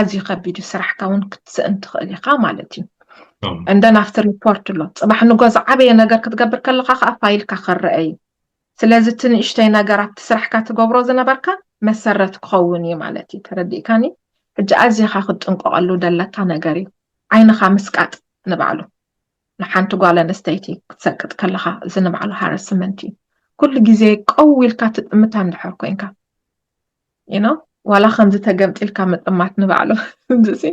ኣዝዩ ከቢድ እዩ ስራሕካ እውን ክትስእን ትኽእል ኢኻ ማለት እዩ እንደን ኣፍተር ሪፖርት ኣሎ ፅባሕ ንጎዛ ዓበየ ነገር ክትገብር ከለካ ከዓ ፋይልካ ክረአ እዩ ስለዚ እቲ ንእሽተይ ነገራት ስራሕካ ትገብሮ ዝነበርካ መሰረት ክኸውን እዩ ማለት እዩ ተረዲእካኒ ሕጂ ኣዝኻ ክትጥንቀቐሉ ዘለካ ነገር እዩ ዓይንኻ ምስቃጥ ንባዕሉ ንሓንቲ ጓል ኣንስተይቲ ክትሰቅጥ ከለካ ዝንባዕሉ ሃራስመንት እዩ ኩሉ ግዜ ቀው ኢልካ ትጥምታ እንድሕር ኮንካ ዋላ ከምዚ ተገምጢልካ ምጥማት ንባዕሉ እዚ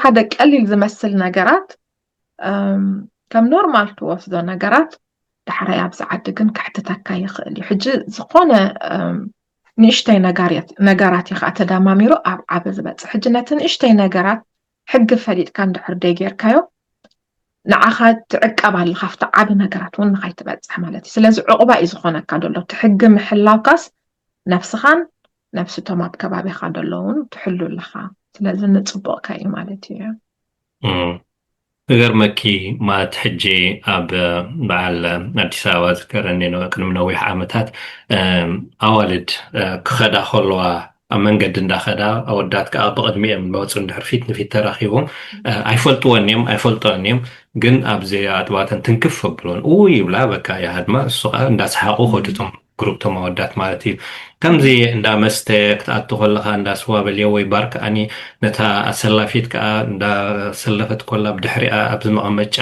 ሓደ ቀሊል ዝመስል ነገራት ከም ኖርማል ትወስዶ ነገራት ዳሕራይ ኣብዚ ዓዲ ግን ክሕትተካ ይኽእል እዩ ሕጂ ዝኾነ ንእሽተይ ነገራት ይኸዓ ተዳማሚሩ ኣብ ዓበ ዝበፅሕ ሕጂ ነቲ ንእሽተይ ነገራት ሕጊ ፈሊጥካ እንድሕር ደይ ጌርካዮ ንዓኻ ትዕቀብ ኣለካ ኣብቲ ዓብ ነገራት እውን ንኸይትበፅሕ ማለት እዩ ስለዚ ዕቑባ እዩ ዝኾነካ ደሎ እቲ ሕጊ ምሕላውካስ ነፍስኻን ነፍስቶም ኣብ ከባቢኻ ደሎ እውን ትሕሉ ኣለካ ስለዚ ንፅቡቕካ እዩ ማለት እዩ ገርመኪ ማለት ሕጂ ኣብ በዓል ኣዲስ ኣበባ ዝከረኒ ቅድሚ ነዊሕ ዓመታት ኣዋልድ ክኸዳ ከለዋ ኣብ መንገዲ እንዳኸዳ ኣወዳት ከዓ ብቕድሚኦም መወፁ እንድሕር ፊት ንፊት ተራኺቦም ኣይፈልጥዎን እዮም ግን ኣብዚ ኣጥባተን ትንክፍ ኣብሎን ይብላ በካ ያሃድማ እሱ ከዓ እንዳሰሓቑ ከድቶም ግሩፕቶም ኣወዳት ማለት እዩ ከምዚ እንዳመስተ ክትኣቱ ከለካ እንዳስዋበልዮ ወይ ባር ከዓኒ ነታ ኣሰላፊት ከዓ እንዳሰለፈት ኮላ ብድሕሪኣ ኣብ ዝመቐመጫ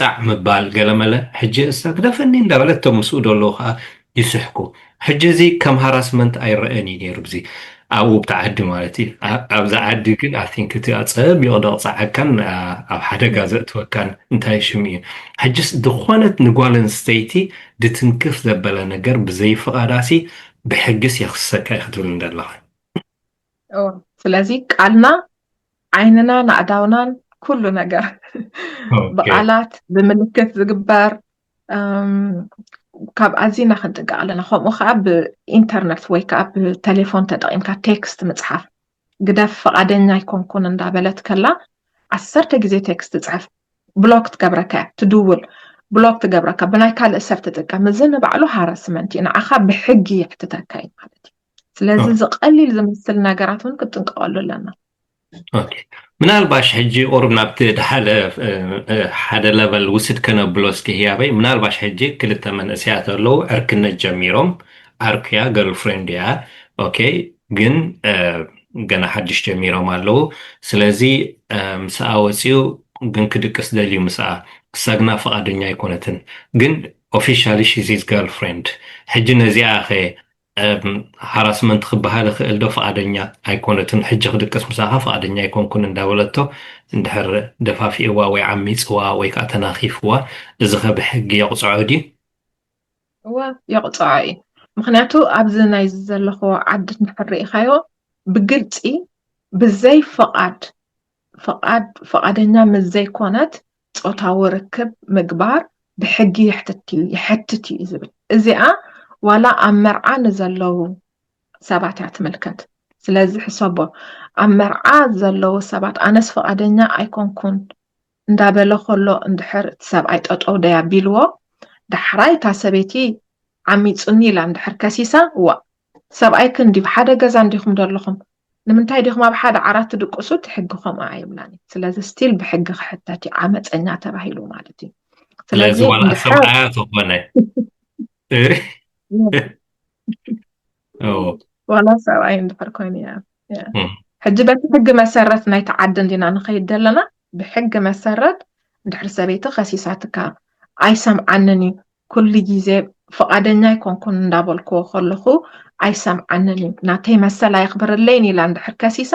ጣዕ ምባል ገለመለ ሕጂ እሳ ክደፈኒ እንዳበለቶም ምስኡ ደለዉ ከዓ ይስሕኩ ሕጂ እዚ ከም ሃራስመንት ኣይረአን እዩ ነይሩ ብዚ ኣብኡ ብተዓዲ ማለት እዩ ኣብዛ ዓዲ ግን ኣንክ እቲ ኣፀቢቕ ደቕፃዓካን ኣብ ሓደጋ ዘእትወካን እንታይ ሽም እዩ ሕጂስ ድኾነት ንጓል ኣንስተይቲ ድትንክፍ ዘበለ ነገር ብዘይ ፍቓዳሲ ብሕጊስ የኽሰካ ይኽትብል እንደለኻ ስለዚ ቃልና ዓይንና ንኣዳውናን ኩሉ ነገር ብቓላት ብምልክት ዝግበር ካብ ኣዝና ክንጥንቀቕ ኣለና ከምኡ ከዓ ብኢንተርነት ወይ ከዓ ብቴሌፎን ተጠቒምካ ቴክስት ምፅሓፍ ግደፍ ፈቃደኛ ይኮንኩን እንዳበለት ከላ 10 ግዜ ቴክስት ትፅሕፍ ብሎክ ትገብረካ ትድውል ብሎክ ትገብረካ ብናይ ካልእ ሰብ ትጥቀም እዚ ንባዕሉ ሃራስመንት እዩ ንዓኻ ብሕጊ ይሕትተካ እዩ ማለት እዩ ስለዚ ዝቐሊል ዝመስል ነገራት እውን ክትጥንቀቐሉ ኣለና ምናልባሽ ሕጂ ቁርብ ናብቲ ሓደ ለቨል ውስድ ከነብሎ እስኪ ህያበይ ምናልባሽ ሕጂ ክልተ መንእስያት ኣለዉ ዕርክነት ጀሚሮም ዓርክያ ገርልፍሬንድ እያ ግን ገና ሓድሽ ጀሚሮም ኣለዉ ስለዚ ምስኣ ወፂኡ ግን ክድቅስ ደልዩ ምስኣ ክሳግና ፈቃደኛ ኣይኮነትን ግን ኦፊሻሊ ሺዝ ገርልፍሬንድ ሕጂ ነዚኣ ኸ ሃራስመንት ክበሃል ክእል ዶ ፈቃደኛ ኣይኮነትን ሕጂ ክድቅስ ምሳኻ ፈቃደኛ ኣይኮንኩን እንዳበለቶ እንድሕር ደፋፊእዋ ወይ ዓሚፅዋ ወይ ከዓ ተናኺፍዋ እዚ ኸ ብሕጊ የቕፅዖ ድዩ የቕፅዖ እዩ ምክንያቱ ኣብዚ ናይ ዘለኹ ዓዲ ንሕርኢኻዮ ብግልፂ ብዘይ ፈቃደኛ ምስ ዘይኮነት ፆታዊ ርክብ ምግባር ብሕጊ ይሕትት እዩ ዝብል እዚኣ ዋላ ኣብ መርዓ ንዘለዉ ሰባት እያ ትምልከት ስለዚህ ሕሰቦ ኣብ መርዓ ዘለዉ ሰባት ኣነስ ፈቃደኛ ኣይኮንኩን እንዳበለ ከሎ እንድሕር እቲ ሰብኣይ ጠጠው ደይ ኣቢልዎ ዳሕራይ እታ ሰበይቲ ዓሚፁኒ ኢላ እንድሕር ከሲሳ ዋ ሰብኣይ ክንዲ ብሓደ ገዛ እንዲኹም ዘለኹም ንምንታይ ዲኹም ኣብ ሓደ ዓራት ትድቅሱ ትሕጊኹም ኣይብላኒ ስለዚ ስቲል ብሕጊ ክሕተት እዩ ዓመፀኛ ተባሂሉ ማለት እዩ ስለዚ ዋላ ሰብዓያ ተኾነ ዋላ ሰብኣይ እንድሕር ኮይኑ ሕጂ በቲ ሕጊ መሰረት ናይቲ ዓዲ እንዲና ንኸይድ ዘለና ብሕጊ መሰረት እንድሕር ሰበይቲ ከሲሳትካ ኣይሰምዓንን እዩ ኩሉ ግዜ ፈቃደኛ ይኮንኩን እንዳበልክዎ ከለኹ ኣይሰምዓንን እዩ ናተይ መሰል ኣይኽብርለይን ኢላ እንድሕር ከሲሳ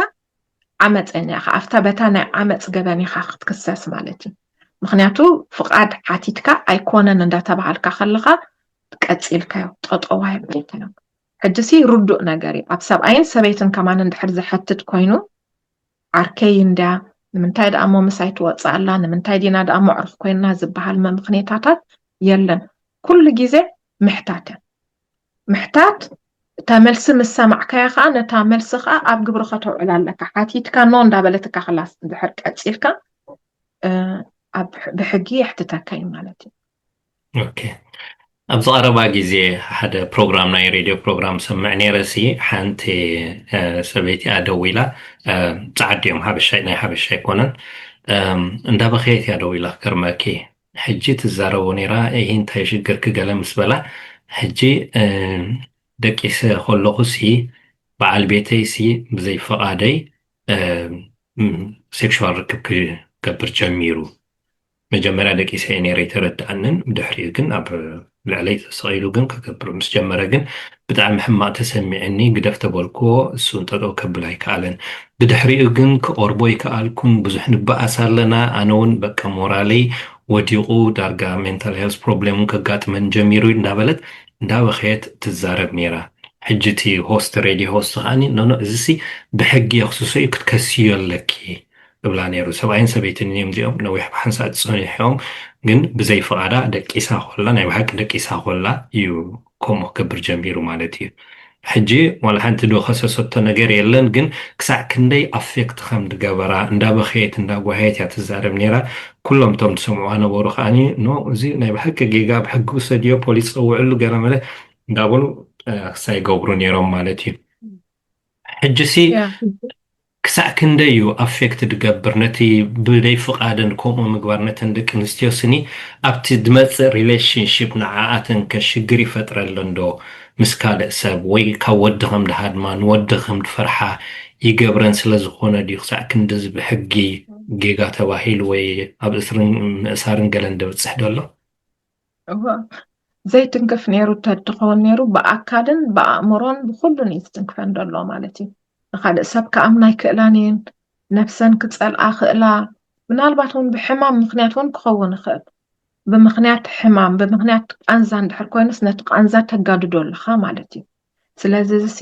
ዓመፀኛ ኢኻ ኣፍታ በታ ናይ ዓመፅ ገበን ኢኻ ክትክሰስ ማለት እዩ ምክንያቱ ፍቃድ ሓቲትካ ኣይኮነን እንዳተባሃልካ ከለካ ቀፂልካዮ ጠጠዋ ይብልካዮ ሕጂሲ ርዱእ ነገር እዩ ኣብ ሰብኣይን ሰበይትን ከማን እንድሕር ዝሕትት ኮይኑ ዓርከይ እንድያ ንምንታይ ደኣ ሞ ምሳይ ትወፅእ ኣላ ንምንታይ ዲና ደኣ መዕርኽ ኮይንና ዝበሃል ምክንያታታት የለን ኩሉ ግዜ ምሕታት ምሕታት እታ መልሲ ምስ ሰማዕካያ ከዓ ነታ መልሲ ከዓ ኣብ ግብሪ ከተውዕል ኣለካ ሓቲትካ ኖ እንዳበለትካ ክላስ እንድሕር ቀፂልካ ብሕጊ የሕትተካ እዩ ማለት እዩ ኦኬ ኣብ ዝቐረባ ግዜ ሓደ ፕሮግራም ናይ ሬድዮ ፕሮግራም ሰምዕ ነይረሲ ሓንቲ ሰበይቲ እያ ደው ኢላ ፃዓዲ እዮም ናይ ሓበሻ ኣይኮነን እንዳበኸየት እያ ደው ኢላ ክገርመኪ ሕጂ ትዛረቦ ነይራ ይህ እንታይ ሽግርክ ገለ ምስ በላ ሕጂ ደቂሰ ከለኹሲ በዓል ቤተይሲ ብዘይፈቓደይ ሴክሹዋል ርክብ ክገብር ጀሚሩ መጀመርያ ደቂሰ ነይረ ይተረድኣንን ብድሕሪኡ ግን ኣብ ልዕለይ ተሰቂሉ ግን ክገብር ምስ ጀመረ ግን ብጣዕሚ ሕማቅ ተሰሚዕኒ ግደፍ ተበልክዎ እሱ እንጠጠው ከብል ኣይከኣለን ብድሕሪኡ ግን ክቆርቦ ይከኣልኩን ብዙሕ ንበኣስ ኣለና ኣነ እውን በቃ ሞራለይ ወዲቑ ዳርጋ ሜንታል ሄልስ ፕሮብሌሙን ከጋጥመን ጀሚሩ እንዳበለት እንዳበኸየት ትዛረብ ነይራ ሕጂ እቲ ሆስት ሬድዮ ሆስት ከዓኒ ኖኖ እዚሲ ብሕጊ የኽስሶ እዩ ክትከስዮ ኣለኪ እብላ ነይሩ ሰብኣይን ሰበይትን እዮም እዚኦም ነዊሕ ብሓንሳእ ዝፀኒሖም ግን ብዘይ ፈቓዳ ደቂሳ ኮላ ናይ ባሓቂ ደቂሳ ኮላ እዩ ከምኡ ክገብር ጀሚሩ ማለት እዩ ሕጂ ዋላ ሓንቲ ዶ ከሰሰቶ ነገር የለን ግን ክሳዕ ክንደይ ኣፌክት ከም ዝገበራ እንዳበኸየት እንዳጓየት እያ ትዛረብ ነይራ ኩሎም እቶም ዝሰምዑዋ ነበሩ ከዓኒ ኖ እዚ ናይ ባሓቂ ጌጋ ብሕጊ ውሰድዮ ፖሊስ ፀውዕሉ ገለ መለ እንዳበሉ ክሳይ ገብሩ ነይሮም ማለት እዩ ሕጂሲ ክሳዕ ክንደይ እዩ ኣፌክት ዝገብር ነቲ ብደይ ፍቓድን ከምኡ ምግባር ነተን ደቂ ኣንስትዮ ስኒ ኣብቲ ዝመፅእ ሪሌሽንሽፕ ንዓኣተን ከሽግር ይፈጥረሎ ዶ ምስ ካልእ ሰብ ወይ ካብ ወዲ ከም ድሃድማ ንወዲ ከም ድፈርሓ ይገብረን ስለዝኾነ ድዩ ክሳዕ ክንዲዚ ብሕጊ ጌጋ ተባሂሉ ወይ ኣብ እስርን ምእሳርን ገለ እንደብፅሕ ደሎ ዘይትንክፍ ነይሩ ተድኸውን ነይሩ ብኣካልን ብኣእምሮን ብኩሉን እዩ ዝትንክፈን ደሎ ማለት እዩ ንካልእ ሰብ ከኣምና ይክእላን እየን ነፍሰን ክፀልኣ ክእላ ምናልባት እውን ብሕማም ምክንያት እውን ክኸውን ይኽእል ብምክንያት ሕማም ብምክንያት ቃንዛ እንድሕር ኮይኑስ ነቲ ቃንዛ ተጋድዶ ኣለካ ማለት እዩ ስለዚ እዚ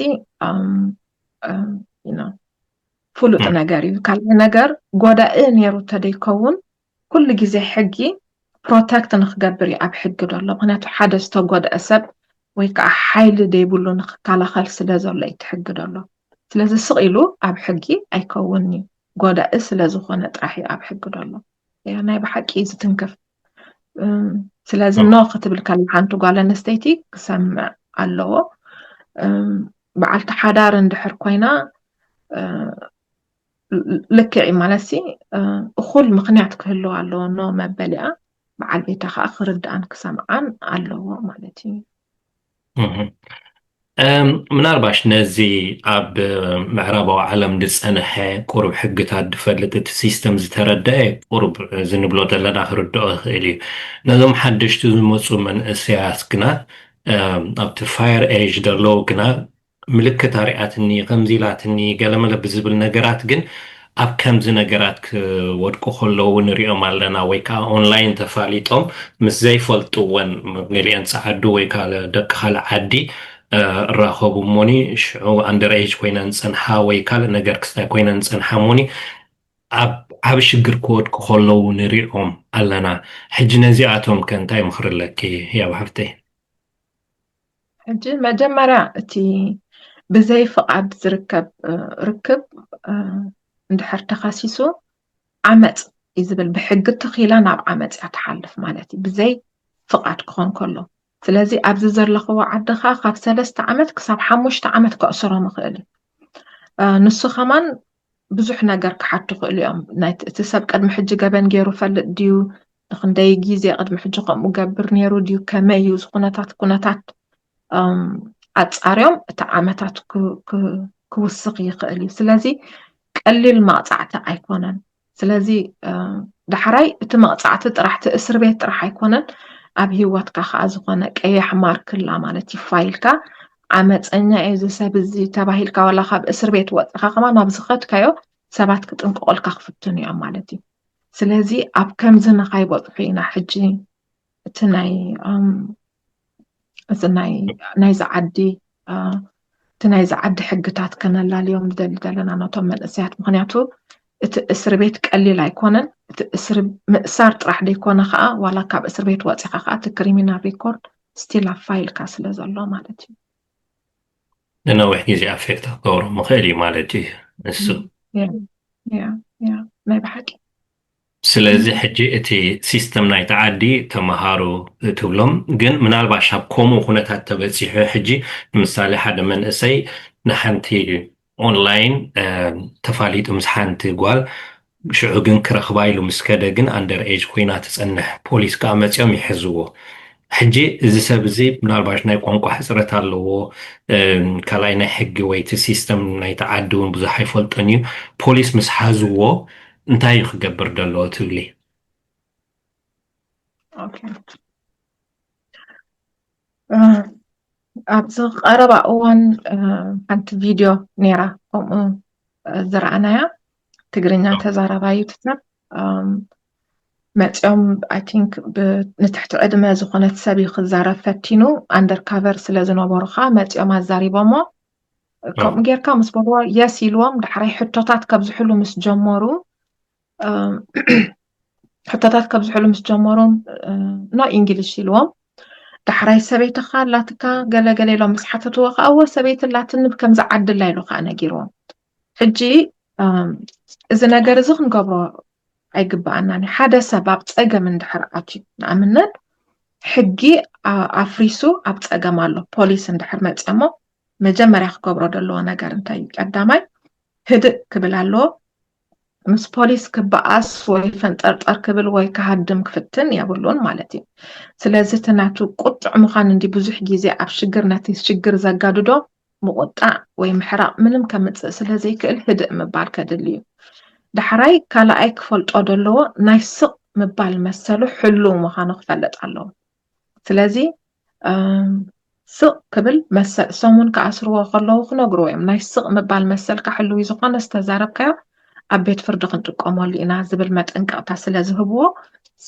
ፍሉጥ ነገር እዩ ካልእ ነገር ጎዳኢ ነይሩ ተደይከውን ኩሉ ግዜ ሕጊ ፕሮቴክት ንክገብር እዩ ኣብ ሕጊ ደሎ ምክንያቱ ሓደ ዝተጎድአ ሰብ ወይ ከዓ ሓይሊ ደይብሉ ንክከላኸል ስለ ዘሎ እዩ ትሕጊ ደሎ ስለዚ ስቕ ኢሉ ኣብ ሕጊ ኣይከውን እዩ ጎዳኢ ስለዝኾነ ጥራሕ እዩ ኣብ ሕጊ ደሎ ናይ ብሓቂ ዝትንክፍ ስለዚ ኖ ክትብል ከላ ሓንቲ ጓል ኣንስተይቲ ክሰምዕ ኣለዎ በዓልቲ ሓዳር እንድሕር ኮይና ልክዕ ማለት እኹል ምክንያት ክህልዎ ኣለዎ ኖ መበሊኣ በዓል ቤታ ከዓ ክርድኣን ክሰምዓን ኣለዎ ማለት እዩ ምናልባሽ ነዚ ኣብ ምዕራባዊ ዓለም ዝፀንሐ ቁሩብ ሕግታት ዝፈልጥ እቲ ሲስተም ዝተረድአ ቁሩብ ዝንብሎ ዘለና ክርድኦ ይኽእል እዩ ነዞም ሓደሽቲ ዝመፁ መንእሰያት ግና ኣብቲ ፋየር ኤጅ ደለዉ ግና ምልክት ኣርኣትኒ ከምዚ ኢላትኒ ገለመለ ብዝብል ነገራት ግን ኣብ ከምዚ ነገራት ክወድቁ ከለዉ ንሪኦም ኣለና ወይ ከዓ ኦንላይን ተፋሊጦም ምስ ዘይፈልጥዎን ገሊአን ፀዓዱ ወይ ከዓ ደቂ ካልእ ዓዲ راخب موني شعو أندر إيج كوينان صنحا ويكال نجار كستا كوينان صنحا موني عب شجر كود كخلو نريهم ألنا حجنا زياتهم كان تايم خرلك يا وحفتي حج ما جمرة تي بزي فقعد زركب ركب اندحر تخاسيسو عمت يزبل بحق التخيلة ناب عمت يتحلف مالتي بزي فقعد كون كله سلازي أبز زرلخوا عدخا خاف 3 عمت كساب 5 عمت كأسرة مخيلي نسو خمان ብዙሕ ነገር ክሓቱ ክእሉ እዮም ናይ እቲ ሰብ ቅድሚ ሕጂ ገበን ገይሩ ፈልጥ ድዩ ንክንደይ ግዜ ቅድሚ ሕጂ ከምኡ ገብር ነይሩ ድዩ ከመይ እዩ ኩነታት ኣፃርዮም እቲ ዓመታት ክውስኽ ይኽእል እዩ ስለዚ ቀሊል መቕፃዕቲ ኣይኮነን ስለዚ ዳሕራይ እቲ መቕፃዕቲ ጥራሕ እቲ እስር ቤት ጥራሕ ኣይኮነን ኣብ ሂወትካ ከዓ ዝኾነ ቀያሕ ማርክላ ማለት እዩ ፋይልካ ዓመፀኛ እዩ እዚ ሰብ እዚ ተባሂልካ ዋላ ካብ እስር ቤት ወፅኻ ከማ ናብ ዝኸድካዮ ሰባት ክጥንቀቑልካ ክፍትኑ እዮም ማለት እዩ ስለዚ ኣብ ከምዚ ንኸይበፅሑ ኢና ሕጂ እቲ ናይ ዝዓዲ እቲ ናይ ዝዓዲ ሕግታት ከነላልዮም ንደሊ ዘለና ነቶም መንእሰያት ምክንያቱ እቲ እስር ቤት ቀሊል ኣይኮነን እቲ እስር ምእሳር ጥራሕ ደይኮነ ከዓ ዋላ ካብ እስር ቤት ወፂኻ ከዓ እቲ ክሪሚናል ሪኮርድ ስቲል ኣብ ፋይልካ ስለ ዘሎ ማለት እዩ ንነዊሕ ግዜ ኣፌክት ክገብሮ ምኽእል እዩ ማለት እዩ ንሱ ናይ ብሓቂ ስለዚ ሕጂ እቲ ሲስተም ናይቲ ዓዲ ተመሃሩ ትብሎም ግን ምናልባሽ ኣብ ከምኡ ኩነታት ተበፂሑ ሕጂ ንምሳሌ ሓደ መንእሰይ ንሓንቲ ኦንላይን ተፋሊጡ ምስ ሓንቲ ጓል ሽዑ ግን ክረኽባ ኢሉ ምስ ከደ ግን ኣንደር ኤጅ ኮይና ትፀንሕ ፖሊስ ከዓ መፅኦም ይሕዝዎ ሕጂ እዚ ሰብ እዚ ምናልባሽ ናይ ቋንቋ ሕፅረት ኣለዎ ካልኣይ ናይ ሕጊ ወይቲ ሲስተም ናይቲ ዓዲ እውን ብዙሕ ኣይፈልጦን እዩ ፖሊስ ምስ ሓዝዎ እንታይ እዩ ክገብር ዘለዎ ትብሊ ኣብዚ ቀረባ እዋን ሓንቲ ቪድዮ ነይራ ከምኡ ዝረኣናያ ትግርኛ ተዛረባይት ሰብ መፅኦም ኣይ ቲንክ ንትሕቲ ዕድመ ዝኾነት ሰብ ክዛረብ ፈቲኑ ኣንደር ካቨር ስለ ዝነበሩ ከዓ መፅኦም ኣዛሪቦሞ ከምኡ ጌርካ ምስ በልዎ የስ ኢልዎም ዳሕራይ ሕቶታት ካብ ዝሕሉ ምስ ጀመሩ ኖ ኢንግሊሽ ኢልዎም ዳሕራይ ሰበይትኻ ላትካ ገለገለ ኢሎም ምስ ሓተትዎ ከዓ እዎ ሰበይቲ ላትንብ ከምዚ ዓድላ ኢሉ ከዓ ነጊርዎም ሕጂ እዚ ነገር እዚ ክንገብሮ ኣይግባአናኒ ሓደ ሰብ ኣብ ፀገም እንድሕር ኣትዩ ንኣብነት ሕጊ ኣፍሪሱ ኣብ ፀገም ኣሎ ፖሊስ እንድሕር መፅሞ መጀመርያ ክገብሮ ዘለዎ ነገር እንታይ እዩ ቀዳማይ ህድእ ክብል ኣለዎ ምስ ፖሊስ ክበኣስ ወይ ፈንጠርጠር ክብል ወይ ክሃድም ክፍትን የብሉን ማለት እዩ ስለዚ እቲ ናቱ ቁጡዕ ምዃን እንዲ ብዙሕ ግዜ ኣብ ሽግር ነቲ ሽግር ዘጋድዶ ምቁጣዕ ወይ ምሕራቅ ምንም ከምፅእ ስለዘይክእል ህድእ ምባል ከድሊ እዩ ዳሕራይ ካልኣይ ክፈልጦ ዘለዎ ናይ ስቕ ምባል መሰሉ ሕልው ምዃኑ ክፈልጥ ኣለዎ ስለዚ ስቕ ክብል መሰል ሰሙን ከኣስርዎ ከለዉ ክነግርዎ እዮም ናይ ስቕ ምባል መሰልካ ሕልው ዝኾነ ዝተዛረብካዮ ኣብ ቤት ፍርዲ ክንጥቀመሉ ኢና ዝብል መጠንቀቕታ ስለ ዝህብዎ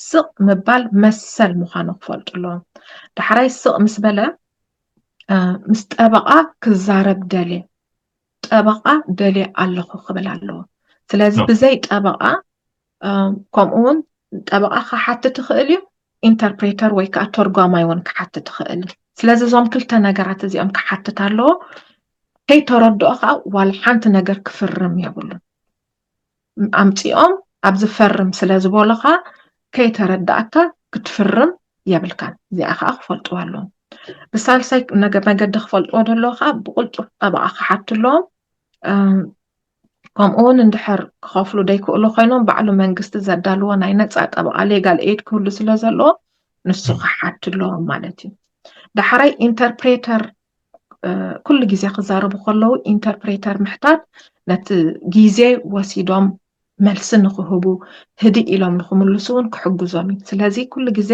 ስቕ ምባል መሰል ምዃኑ ክፈልጡ ኣለዎም ዳሕራይ ስቕ ምስ በለ ምስ ጠበቓ ክዛረብ ደልየ ጠበቓ ደልየ ኣለኹ ክብል ኣለዎ ስለዚ ብዘይ ጠበቓ ከምኡውን ጠበቓ ክሓትት ትኽእል እዩ ኢንተርፕሬተር ወይ ከዓ ተርጓማይ እውን ክሓትት ትኽእል እዩ ስለዚ እዞም ክልተ ነገራት እዚኦም ክሓትት ኣለዎ ከይተረድኦ ከዓ ዋላ ሓንቲ ነገር ክፍርም የብሉን ኣምፂኦም ኣብ ዝፈርም ስለ ዝበሉኻ ከይተረዳእካ ክትፍርም የብልካን እዚኣ ከዓ ክፈልጥዎ ኣለዎም ብሳልሳይ መገዲ ክፈልጥዎ ደለዎ ከዓ ብቁልጡፍ ጠበቓ ክሓቱ ኣለዎም ከምኡውን እንድሕር ክኸፍሉ ደይክእሉ ኮይኖም ባዕሉ መንግስቲ ዘዳልዎ ናይ ነፃ ጠበቓ ሌጋል ኤድ ክህሉ ስለ ዘለዎ ንሱ ክሓቱ ኣለዎም ማለት እዩ ዳሕራይ ኢንተርፕሬተር ኩሉ ግዜ ክዛረቡ ከለዉ ኢንተርፕሬተር ምሕታት ነቲ ግዜ ወሲዶም መልሲ ንክህቡ ህድእ ኢሎም ንክምልሱ እውን ክሕግዞም እዩ ስለዚ ኩሉ ግዜ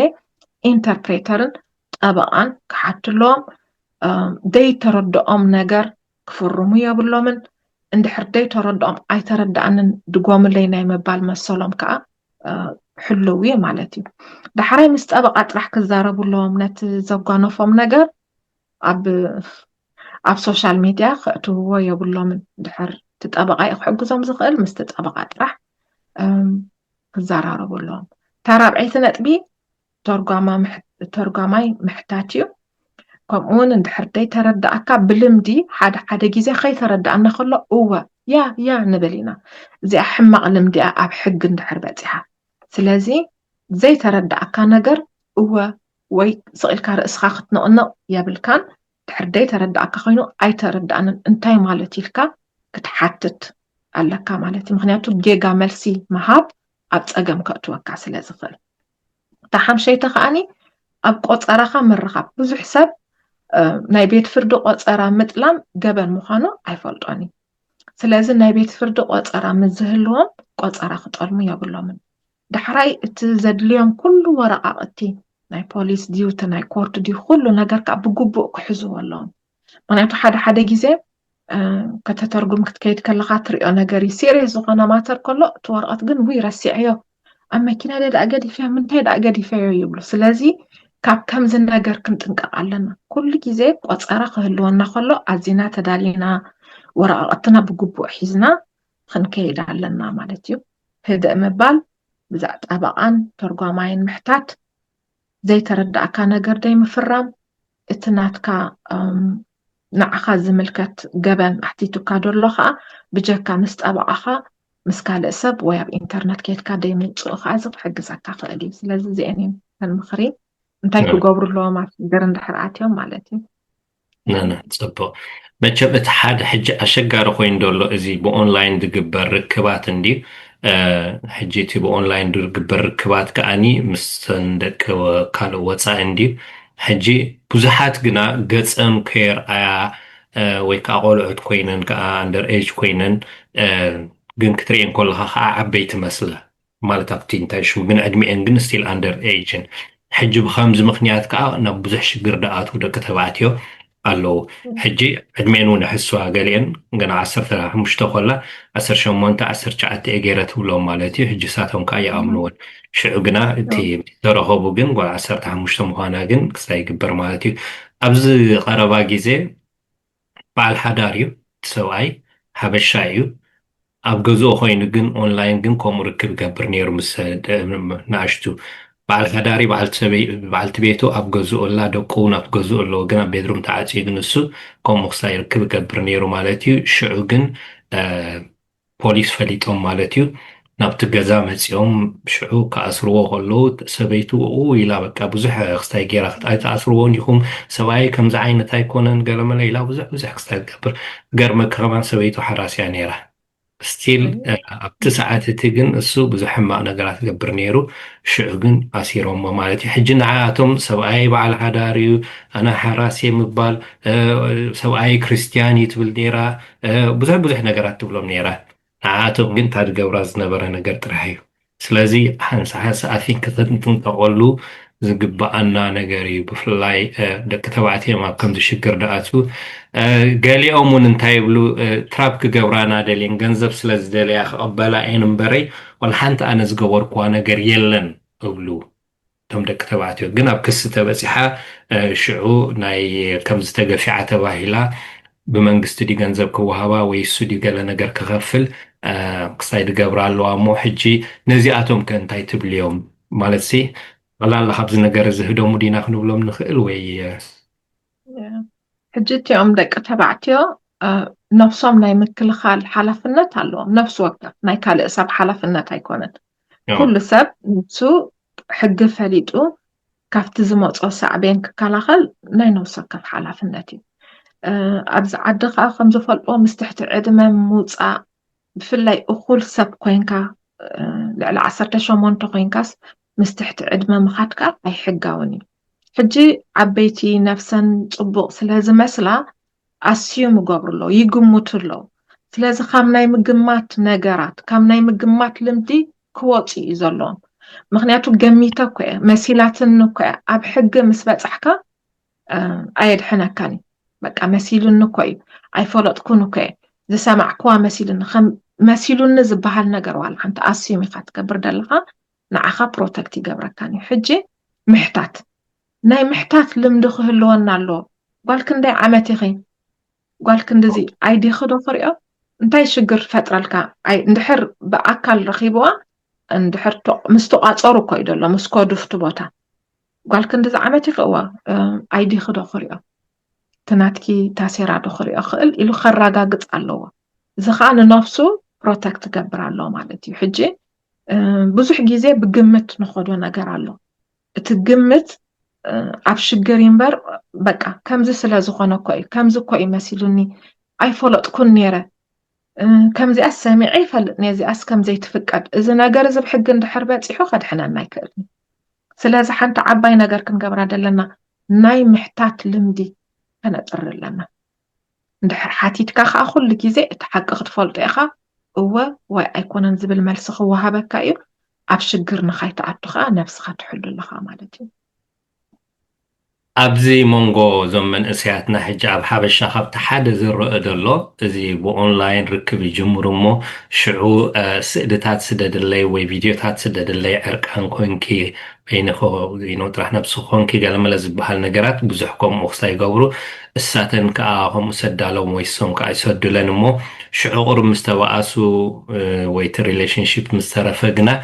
ኢንተርፕሬተርን ጠበቓን ክሓቱ ኣለዎም ደይተረድኦም ነገር ክፍርሙ የብሎምን እንድሕር ደይተረድኦም ኣይተረዳእንን ድጎምለይ ናይ ምባል መሰሎም ከዓ ሕልው እዩ ማለት እዩ ዳሕራይ ምስ ጠበቓ ጥራሕ ክዛረቡ ኣለዎም ነቲ ዘጓነፎም ነገር ኣብ ሶሻል ሚድያ ከእትውዎ የብሎምን ድሕር እቲ ጠበቓ ክሕግዞም ዝኽእል ምስቲ ጠበቓ ጥራሕ ክዘራረቡ ኣለዎም እታ ራብዐይቲ ነጥቢ ተርጓማይ ምሕታት እዩ كمون اندحر دي تردأك بلمدي حدا جيزي خي تردأنا خلا هو يا نبلينا زي أحمق لمدي أب حق اندحر باتيها سلازي زي تردأك نجر هو وي سئل كار إسخاخت نقنا يا بالكان دحر دي تردأك خينو أي تردأنا انتاي مالتي لك كتحتت ألكا مالتي مخنياتو جيجا ملسي مهاب أبتأقم كأتوكا سلازي خل تحام شي تخاني أب قطرخا مرخب بزو حساب ናይ ቤት ፍርዲ ቆፀራ ምጥላም ገበን ምዃኑ ኣይፈልጦኒ ስለዚ ናይ ቤት ፍርዲ ቆፀራ ምዝህልዎም ቆፀራ ክጠልሙ የብሎምን ዳሕራይ እቲ ዘድልዮም ኩሉ ወረቃቅቲ ናይ ፖሊስ ድዩ እቲ ናይ ኮርት ድዩ ኩሉ ነገር ከዓ ብግቡእ ክሕዝዎ ኣለዎም ምክንያቱ ሓደ ግዜ ከተተርጉም ክትከይድ ከለካ ትሪኦ ነገር እዩ ሲሪየስ ዝኾነ ማተር ከሎ እቲ ወረቐት ግን ውይ ረሲዕዮ ኣብ መኪና ዳኣ ገዲፍዮ ምንታይ ዳኣ ገዲፍዮ ይብሉ ስለዚ ካብ ከምዚ ነገር ክንጥንቀቕ ኣለና ኩሉ ግዜ ቆፀራ ክህልወና ከሎ ኣዚና ተዳሊና ወረቃቅትና ብግቡእ ሒዝና ክንከይድ ኣለና ማለት እዩ ህድእ ምባል ብዛዕ ጠበቃን ተርጓማይን ምሕታት ዘይተረዳእካ ነገር ደይ ምፍራም እቲ ናትካ ንዓኻ ዝምልከት ገበን ኣሕቲቱካ ደሎ ከዓ ብጀካ ምስ ጠበቃኻ ምስ ካልእ ሰብ ወይ ኣብ ኢንተርነት ከይድካ ደይ ምውፅኡ ከዓ ዝሕግዘካ ክእል እዩ ስለዚ እዚአን እየን ምኽሪ እንታይ ክገብሩ ኣለዎም ኣብ ገር እንድሕር ኣትዮም ማለት እዩ نعم صبوا متشبت حد حج أشجع رخوين دولو إزي بأونلاين دقبر ركبات عندي حجيتي بأونلاين دقبر ركبات كأني مستندك وكالو واتسا عندي حجي بزحات جنا جتس كير آيا ويكا قولعد كوينن كا أندر إيج كوينن جن كترين كلها عبيت مسلا مالتافتين تايشو جن أدمي جن ستيل أندر إيجن حجي بخامز مخنيات كا نبزح شجر دقات ودا كتباتيو ألو حجي عدمينو نحسوا قالين قنا عسر ثلاثة مشتغلة عسر شمونتا عسر شعات إجارة ولا مالتي حجي ساتهم كأي أمنون شو قنا تي ترهبو جن قال عسر تها مشتمهانا جن كساي كبر مالتي أبز قربا جيزي بعد حداريو تسوي حبشايو أبجزو خوين جن أونلاين جن كم ركب جبر نيرو مسد ناشتو بعد هداري بعد بيتو أبجزو الله دقون أبجزو الله جنا بيدروم تعاتي جنسو كم مخساير كبر برنيرو مالتيو شعوجن بوليس فليتهم مالتيو نبت جزامة يوم شعو كأسروه الله سبيتو أو إلى بك بزح خستاي جرا أي تأسروون يخم سواي كم زعينة تايكونن قال ما ليلا بزح خستاي جبر جرم كمان سبيتو حراس يعني راه ستيل بتسعة تجن السوق بزحمة نقرات قبر نيرو شعقن أسيرهم مالتي حجن عاتم سواء بعل حداريو أنا حراسي مقبال سواء كريستياني تبل نيرا بزح نقرات تبلهم نيرا عاتم قنت هاد قوراز نبرا نقرت رحيو سلازي حنس أثين كثنتم تقولوا زقبأنا نقري بفلاي دك تبعتي ما كم تشكر دقاتو قال يومون انتهي بلو تراب كجورانا دلين جنزب سلز دلي أخ أبلا عين بري والحنت أنا زجور كوانا جريلن أبلو تم دك تبعتي جناب قصة بسيحة شعو ناي كم زتجفع تباهلا بمنجست دي جنزب كوهوا ويسودي قال نجر كغفل قصيد جبرال وامو حجي نزياتهم كنتاي تبليوم مالتسي والله الله خبز نجر زهدو مدينة خنولهم نخيل وي حجتي دق تبعتيو نفسهم ناي مكلخال حلفنت ኣለዎም نفس وقت ناي ካልእ ሰብ ሓላፍነት ኣይኮነን ኩሉ ሰብ ንሱ ሕጊ ፈሊጡ ካብቲ ዝመፆ ሳዕቤን ክከላኸል ናይ ነፍሱ ወከፍ ሓላፍነት እዩ ኣብዚ ዓዲ ከዓ ከም ዝፈልጦ ምስ ትሕቲ ዕድመ ምውፃእ ብፍላይ እኹል ሰብ ኮይንካ ልዕሊ 18 ኮይንካስ ምስ ትሕቲ ዕድመ ምኻድካ ኣይሕጋውን እዩ ሕጂ ዓበይቲ ነፍሰን ፅቡቕ ስለዝመስላ ኣስዩም ይገብርሎ ይግምቱሎ ስለዚ ካብ ናይ ምግማት ነገራት ካብ ናይ ምግማት ልምዲ ክወፁ እዩ ዘለዎም ምክንያቱ ገሚተ እኮ መሲላትን እኮ ኣብ ሕጊ ምስ በፃሕካ ኣየድሕነካኒ በቃ መሲሉን እኮ እዩ ኣይፈለጥኩን እኮ ዝሰማዕክዋ መሲሉን ዝበሃል ነገር ዋላ ሓንቲ ኣስዩም ኢኻ ትገብር ዘለካ ንዓኻ ፕሮቴክት ይገብረካኒ ሕጂ ምሕታት ናይ ምሕታት ልምዲ ክህልወና ኣለዎ ጓል ክንደይ ዓመት ኢኺ ጓል ክንደዚ ኣይዲ ክዶ ክሪኦ እንታይ ሽግር ፈጥረልካ ኣይ እንድሕር ብኣካል ረኺብዋ እንድሕር ምስ ተቋፀሩ እኮ እዩ ደሎ ምስ ኮዱፍቲ ቦታ ጓል ክንደዚ ዓመት ኢኽዋ ኣይዲ ክዶ ክሪኦ تناتكي تاسيرا دخري أخل إلو خراجا قط اللوا زخان نفسه بروتكت قبر الله مالتي حجي بزح جيزي بقمت نخدو نقر الله تقمت عبشقر ينبر بقى كمز سلازخونا كوي كمز كوي مسيلوني أي فلوت كون نيرة كمزي أسامي أي فلت نيزي أس كمزي تفكر إذا نقر إذا بحق ندحر باتسيحو خد حنا نايكرني سلازي حانت عباي نقر كن قبر دلنا ناي محتات لمدي كنطر لنا ندحر حاتيتكا خا كل جيزي تحقق تفلط إخا هو وأيكون نزبل ملسخ وهابك أيو أبشقر نخايت عطخا نفسخا تحل لخا مالتي أبزي مونغو زمن إسياتنا حجاب حابشنا خبت حد زر أدلو زي بو أونلاين ركب يجمرو مو شعو سيدتات سدد اللي وي فيديوتات سدد اللي عرقان كونكي بينخو ينوطرح نفسو كونكي قال ملز بحال نقرات بزحكم مخصا يقبرو الساتن كاهم سدالو مويسون كاي سدو لنمو شعو قرب مستوى أسو ويت ريليشنشيب مسترفقنا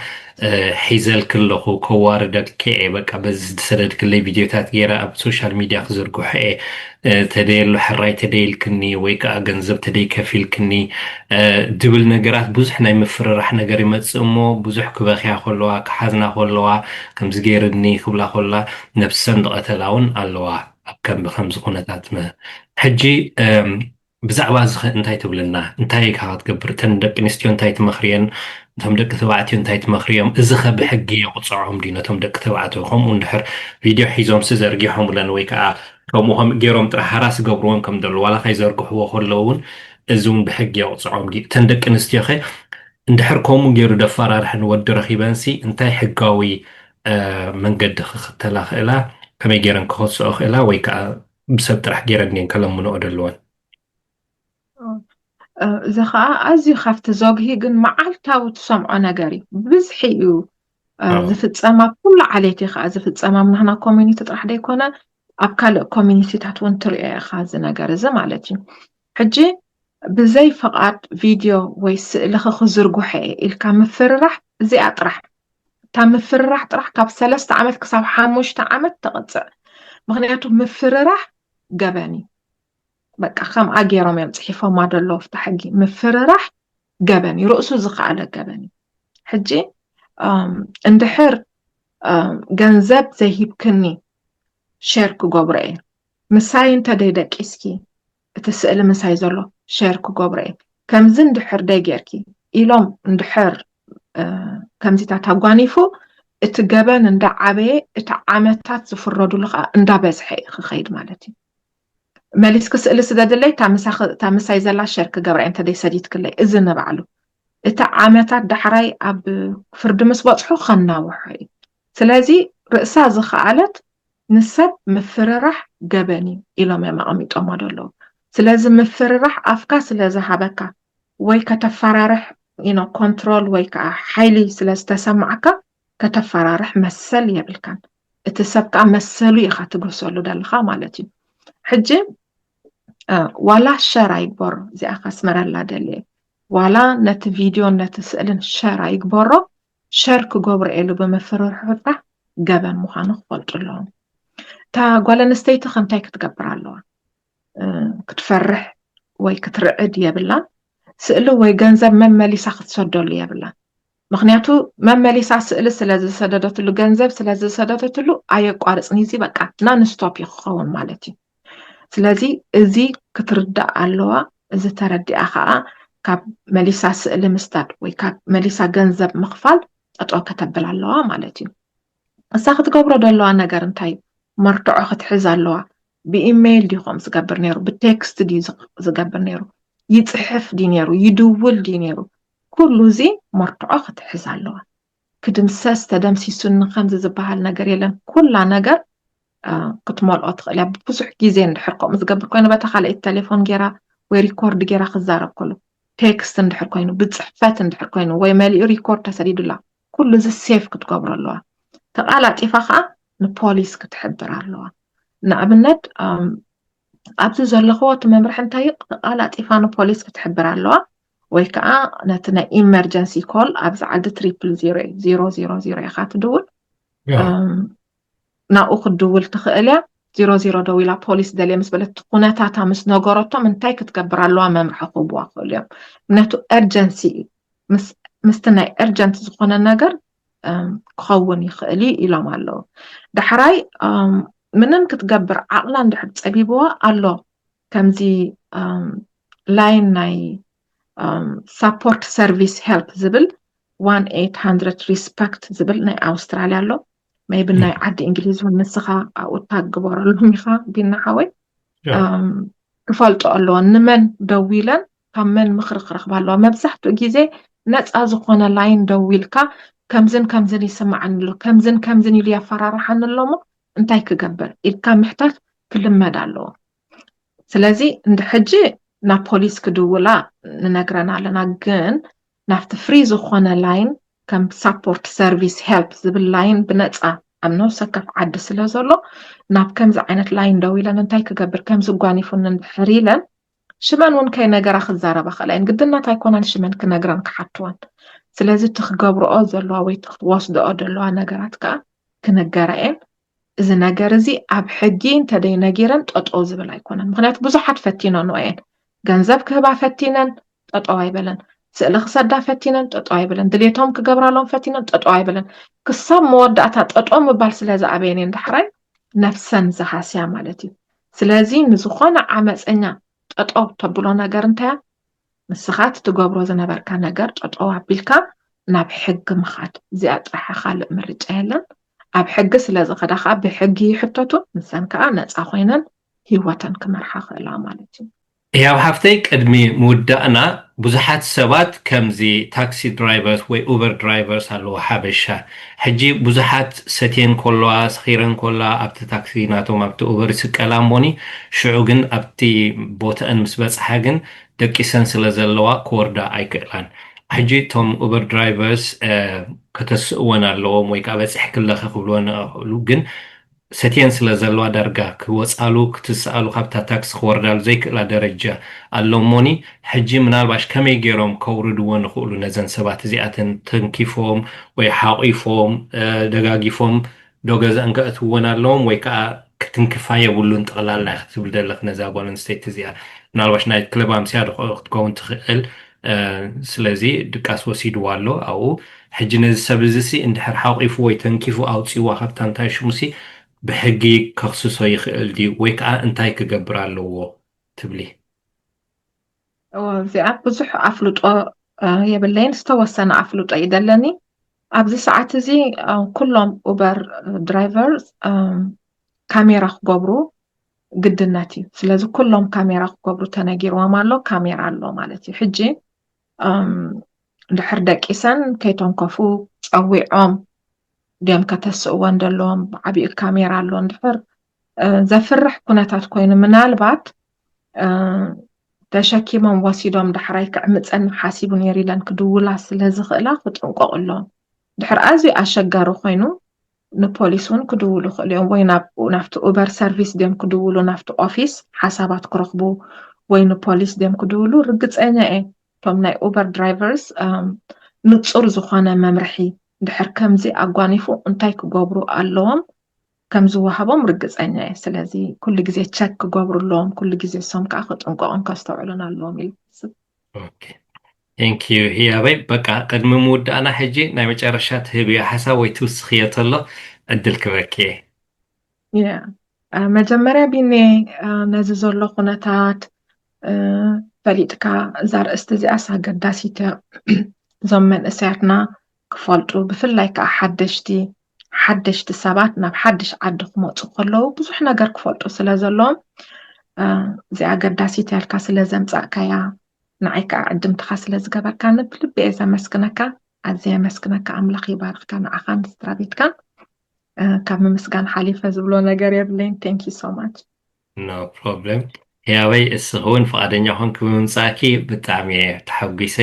حيزل كله كواردك كي بقى بز سدد كل فيديوهات غيره اب سوشيال ميديا خزرقو حي تديل حراي تديل كني ويكا جنزب تدي كفيل كني دبل نجرات بزح ناي مفررح نجر يمصمو بزح كباخيا خلوا كحزنا خلوا كم زغيرني خبلا خلا نفس صندوق تلاون الوا كم بخمس قناتات ما حجي بزعوا انتي تبلنا انتي كات قبر تندق انستيون انتي تمخرين تم دك تبعتي انتي تمخريهم إذا بحقي يقطعهم دينا تم دك تبعتهم وندحر فيديو حيزهم سزرقيهم لان ويكا كمهم جيروم ترى حراس قبرون كم دل ولا خيزرقوا هو خلون إزون بحقي يقطعهم دي تندك انستيخي اندحر كومو جيرو دفار رح نود رخيبانسي انتي حقاوي من قد ختلا خلا كما يجيرن كخص أخلا ويكا بسبت رح جيرن كلام منو أدلون زخا أزي خفت زوجي جن معالتا وتسمع نجاري بزحيو زفتصما كل عليتي خا زفتصما من هنا كوميونيتي طرح ديكونا أبكال كوميونيتي تاتون تري خاز نجار زمالتي حجي بزي فقط فيديو ويس لخ خزرقو حي الكام فرح زي أطرح تام فرح طرح كاب 3 عامات كساب 5 عامات تقطع مغنياتو مفررح جباني بقى خم أجيرهم يمسحيفهم ما دلو فتحجي مفررح جباني رؤسه زقالة جباني حجي اندحر جنزب زي كني شارك جبرئي مساي انت ديدك اسكي تسأل مساي زلو شارك جبرئي كم زن دحر دايجركي إلهم اندحر كم زيتا تاقوانيفو اتجابن اندا عبي اتعامتات زفردو لغا اندا بزحي خيد مالتي ماليس كسأل سداد اللي تامساي زلا شارك جبرئي انت دي سديت كلي إذن نبعلو اتعامتات دحراي أب فرد مسبطحو خنا وحي سلازي رأسا زخالت نسب مفررح جباني إلى ما مقاميت أمادلو سلازي مفررح أفكا سلازي حبكا ويكا تفرارح كنترول ويكا حيلي سلاز تسمعك كتفرارح مسل يبلكان اتسبكا مسلو يخاتقوسولو دالخا مالتي حجي ولا شراي بور زي أخاس مرلا دالي ولا نت فيديو نت سألن شراي بورو شارك جبر إلو بمفررح جبان مخانخ فلت لهم تا قولا نستيت خنتاي كتقبر الله كتفرح وي كترعد يا بلا سألو وي جنزب مما ليسا ختصدو لي يا بلا مخنياتو مما ليسا سأل سلازي سدادت له جنزب سلازي سدادت له أيق قارص نيزي بقى نان ستوب يخون مالتي سلازي ازي كتردع اللوا ازي تردي أخا كاب مليسا سأل مستاد وي كاب مليسا جنزب مخفال أتو كتبل اللوا مالتي أساخت قبرو دلوا نجار انتاي مرتعو ختحز اللوا بإيميل دي خمس قبر نيرو بالتكست دي زقبر نيرو يتحف دي نيرو يدول دي نيرو كله زي مرتعو ختحز اللوا كدمساس تدمسي سن خمس زبهال نجار يلن كل نجار كتمال أتغلى ببسح جيزين دحرقو مزقبر كوينو بتخلق التليفون جيرا ويريكورد جيرا خزارب كله تكست ندحر كوينو بتصحفات ندحر كوينو ويمالي ريكورد تسديد الله كله زي السيف كتقبر الله تقالات إفاقة نبوليس كتحبر الله نعبند أبزو زلخوة تمامرح انتايق تقالات إفاقة نبوليس كتحبر الله ويكا نتنا emergency call أبز عدد 000 يخات دول ناقوخ الدول تخيلة 00 ደው ኢላ ፖሊስ ደልየ ምስ በለት ኩነታታ ምስ ነገረቶም እንታይ ክትገብር ኣለዋ መምርሒ ክህብዋ ክእሉ እዮም ምክንያቱ ኤርጀንሲ ምስቲ ናይ ኤርጀንት ዝኾነ ነገር ክኸውን ይኽእል ኢሎም ኣለዉ ዳሕራይ ምንም ክትገብር ዓቕላ እንድሕር ፀቢብዋ ኣሎ ከምዚ ላይን ናይ ሰፖርት ሰርቪስ ሄልፕ ዝብል 1800 ሪስፔክት ዝብል ናይ ኣውስትራልያ ኣሎ maybe ናይ ዓዲ እንግሊዝ እውን ንስኻ ኣብኡ ታግበረሎም ኢኻ ቢና ሓወይ ክፈልጦ ኣለዎ ንመን ደው ኢለን ካብ መን ምክሪ ክረኽባ ኣለዋ መብዛሕትኡ ግዜ ነፃ ዝኾነ ላይን ደው ኢልካ ከምዝን ይስማዓኒ ኣሎ ከምዝን ኢሉ የፈራርሓኒ ኣሎ እሞ እንታይ ክገብር ኢልካ ምሕታት ክልመድ ኣለዎ ስለዚ እንድ ሕጂ ናብ ፖሊስ ክድውላ ንነግረና ኣለና ግን ናብቲ ፍሪ ዝኾነ ላይን ከም ሰፖርት ሰርቪስ ሄልፕ ዝብል ላይን ብነፃ ኣብ ነፍሰከፍ ዓዲ ስለ ዘሎ ናብ ከምዚ ዓይነት ላይን ደው ኢለን እንታይ ክገብር ከምዚ ጓኒፉን እንድሕር ኢለን ሽመን እውን ከይ ነገራ ክዛረባ ክእላይን ግድናት ኣይኮናን ሽመን ክነግረን ክሓትወን ስለዚ ትክገብርኦ ዘለዋ ወይ ትወስድኦ ዘለዋ ነገራት ከዓ ክነገረአን እዚ ነገር እዚ ኣብ ሕጊ እንተደይ ነጊረን ጠጠው ዝብል ኣይኮነን ምክንያቱ ብዙሓት ፈቲነን እየን ገንዘብ ክህባ ፈቲነን ጠጠው ኣይበለን ስእሊ ክሰዳ ፈቲነን ጠጠው ኣይበለን ድሌቶም ክገብራሎም ፈቲነን ጠጠው ኣይበለን ክሳብ መወዳእታ ጠጠው ምባል ስለዝኣበየን እንድሕራይ ነፍሰን ዝሃስያ ማለት እዩ ስለዚ ንዝኾነ ዓመፀኛ ጠጠው ተብሎ ነገር እንታይ ንስኻት ትገብሮ ዝነበርካ ነገር ጠጠው ኣቢልካ ናብ ሕጊ ምኻድ እዚኣ ጥራሕ ካልእ ምርጫ የለን ኣብ ሕጊ ስለዝኸዳኻ ብሕጊ ይሕተቱ ንሰን ከዓ ነፃ ኮይነን ሂወተን ክመርሓ ክእላ ማለት እዩ ያው ሃፍተይ ቅድሚ ምውዳእና ብዙሓት ሰባት ከምዚ ታክሲ ድራይቨርስ ወይ ኡበር ድራይቨርስ ኣለዎ ሓበሻ ሕጂ ብዙሓት ሰትየን ኮለዋ ስኺረን ኮላ ኣብቲ ታክሲ ናቶም ኣብቲ ኡበር ይስቀላ እሞኒ ሽዑ ግን ኣብቲ ቦትአን ምስ በፅሓ ግን ደቂሰን ስለ ዘለዋ ክወርዳ ኣይክእላን ሕጂ እቶም ኡበር ድራይቨርስ ከተስእወን ኣለዎም ወይ ከዓ በፂሕ ክለኸ ክብልዎን ይኽእሉ ግን ሰትየን ስለ ዘለዋ ዳርጋ ክወፃሉ ክትስኣሉ ካብታ ታክሲ ክወርዳሉ ዘይክእላ ደረጃ ኣሎ እሞኒ ሕጂ ምናልባሽ ከመይ ገይሮም ከውርድዎን ይኽእሉ ነዘን ሰባት እዚኣተን ተንኪፎም ወይ ሓቂፎም ደጋጊፎም ዶገዘአን ከእትውዎን ኣለዎም ወይ ከዓ ክትንክፋ የብሉን ጠቕላላ ክትብል ዘለኽ ነዛ ጓል ኣንስተይቲ እዚኣ ምናልባሽ ናይ ክለብ ኣምስያ ክትከውን ትኽእል ስለዚ ድቃስ ወሲድዋ ኣሎ ኣብኡ ሕጂ ነዚ ሰብ እዚ እንድሕር ሓቂፉ ወይ ተንኪፉ ኣውፂዋ ካብታ እንታይ ሽሙሲ ብሕጊ ከኽስሶ ይኽእል ድዩ ወይ ከዓ እንታይ ክገብር ኣለዎ ትብሊ እዚኣ ብዙሕ ኣፍልጦ የብለይን ዝተወሰነ ኣፍልጦ ይደለኒ ኣብዚ ሰዓት እዚ ኩሎም ኡበር ድራይቨርስ ካሜራ ክገብሩ ግድነት እዩ ስለዚ ኩሎም ካሜራ ክገብሩ ተነጊርዎም ኣሎ ካሜራ ኣሎ ማለት እዩ ሕጂ ድሕር ደቂሰን ከይተንከፉ ፀዊዖም ድዮም ከተስእወን ዘለዎም ብዓብዪ ካሜራ ኣሎ እንድሕር ዘፍርሕ ኩነታት ኮይኑ ምናልባት ተሸኪሞም ወሲዶም ዳሕራይ ክዕምፀን ሓሲቡ ነይሩ ኢለን ክድውላ ስለ ዝኽእላ ክጥንቀቑ ኣለዎም ድሕር ኣዝዩ ኣሸጋሪ ኮይኑ ንፖሊስ እውን ክድውሉ ክእሉ እዮም ወይ ናብቲ ኡበር ሰርቪስ ድዮም ክድውሉ ናብቲ ኦፊስ ሓሳባት ክረኽቡ ወይ ንፖሊስ ድዮም ክድውሉ ርግፀኛ እየ እቶም ናይ ኡበር ድራይቨርስ ንፁር ዝኾነ መምርሒ ድሕር ከምዚ ኣጓኒፉ እንታይ ክገብሩ ኣለዎም ከም ዝወሃቦም ርግፀኛ እየ ስለዚ ኩሉ ግዜ ቸክ ክገብሩ ኣለዎም ኩሉ ግዜ ሶም ከዓ ክጥንቀቑን ከስተውዕሉን ኣለዎም ኢሉ ኦኬ ቴንክ ዩ ህያበይ በቃ ቅድሚ ምውዳእና ሕጂ ናይ መጨረሻ ትህብዮ ሓሳብ ወይ ትውስኽዮ ተሎ ዕድል ክበኪ መጀመርያ ቢነ ነዚ ዘሎ ኩነታት ፈሊጥካ እዛ ርእስቲ እዚኣስ ኣገዳሲት እዞም መንእሰያትና ክፈልጡ ብፍላይ ከዓ ሓደሽቲ ሰባት ናብ ሓድሽ ዓዲ ክመፁ ከለዉ ብዙሕ ነገር ክፈልጡ ስለ ዘለዎም እዚኣ ኣገዳሲት ያልካ ስለ ዘምፃእካያ ንዓይ ከዓ ዕድምትኻ ስለ ዝገበርካ ንብልቢ እየ ዘመስግነካ ኣዝየ የመስግነካ ኣምላኽ ይባርኽካ ንዓኻን ስድራ ቤትካን ካብ ምምስጋን ሓሊፈ ዝብሎ ነገር የብለይን ቴንክ ዩ ሶ ማች ኖ ፕሮብለም ህያበይ እስኸውን ፈቃደኛ ኮንክ ብምምፃእኪ ብጣዕሚ እየ ተሓጒሰ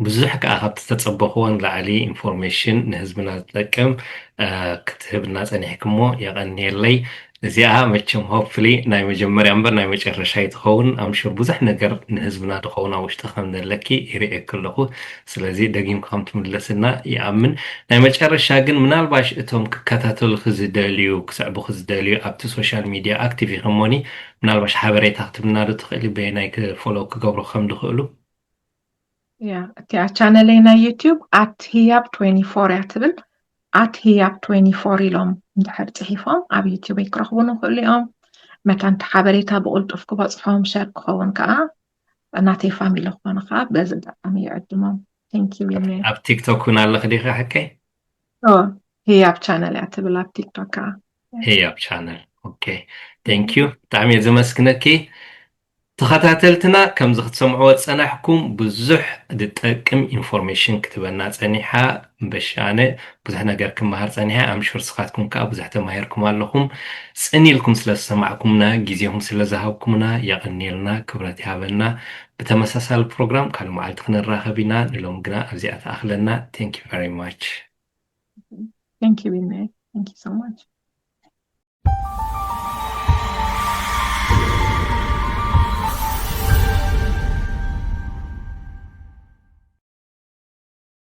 ብዙሕ ከዓ ካብቲ ተፀበኽዎን ላዕሊ ኢንፎርሜሽን ንህዝብና ዝጠቅም ክትህብና ፀኒሕክሞ የቐኒየለይ እዚኣ መቸም ሆፕፍሊ ናይ መጀመርያ እምበር ናይ መጨረሻ ይትኸውን ኣምሹር ብዙሕ ነገር ንህዝብና ድኸውን ኣብ ውሽጢ ከም ዘለኪ ይርኤክ ኣለኹ ስለዚ ደጊምካ ከም ትምለስና ይኣምን ናይ መጨረሻ ግን ምናልባሽ እቶም ክከታተሉክ ዝደልዩ ክስዕቡክ ዝደልዩ ኣብቲ ሶሻል ሚድያ ኣክቲቭ ኢኹሞኒ ምናልባሽ ሓበሬታ ክትብና ዶ ትኽእሊ በናይ ፎሎው ክገብሩ ከም ድኽእሉ እቲ ቻነለይ ናይ ዩቲዩብ @hiyab 24 እያ ትብል @hiyab 24 ኢሎም እንድሕር ፅሒፎም ኣብ ዩቲዩብ ክረኽቡን ይኽእሉ እዮም መታ እንተ ሓበሬታ ብቕልጡፍ ክበፅሖም ሸር ክኸውን ከዓ እናተይ ፋሚሊ ክኾኑ ከዓ በዚ ኣጋጣሚ ይዕድሞም ቴንኪዩ ኢልኒ ኣብ ቲክቶክ እውን ኣለኽ ዲኻ ሕከይ hiyab ቻነል እያ ትብል ኣብ ቲክቶክ ከዓ hiyab ቻነል ኦኬ ቴንኪዩ ብጣዕሚ እየ ዘመስግነኪ ተኸታተልትና ከምዚ ክትሰምዕዎ ፀናሕኩም ብዙሕ ዝጠቅም ኢንፎርሜሽን ክትበና ፀኒሓ በሻነ ብዙሕ ነገር ክመሃር ፀኒሐ ኣምሹር ስኻትኩም ከዓ ብዙሕ ተማሂርኩም ኣለኹም ፅኒኢልኩም ስለ ዝሰማዕኩምና ግዜኹም ስለ ዝሃብኩምና የቐኒልና ክብረት ይሃበና ብተመሳሳሊ ፕሮግራም ካልእ መዓልቲ ክንራኸብ ኢና ንሎም ግና ኣብዚኣ ተኣኽለና ቴንክ ዩ ቨሪ ማች Thank you, Vinay. Thank you so much.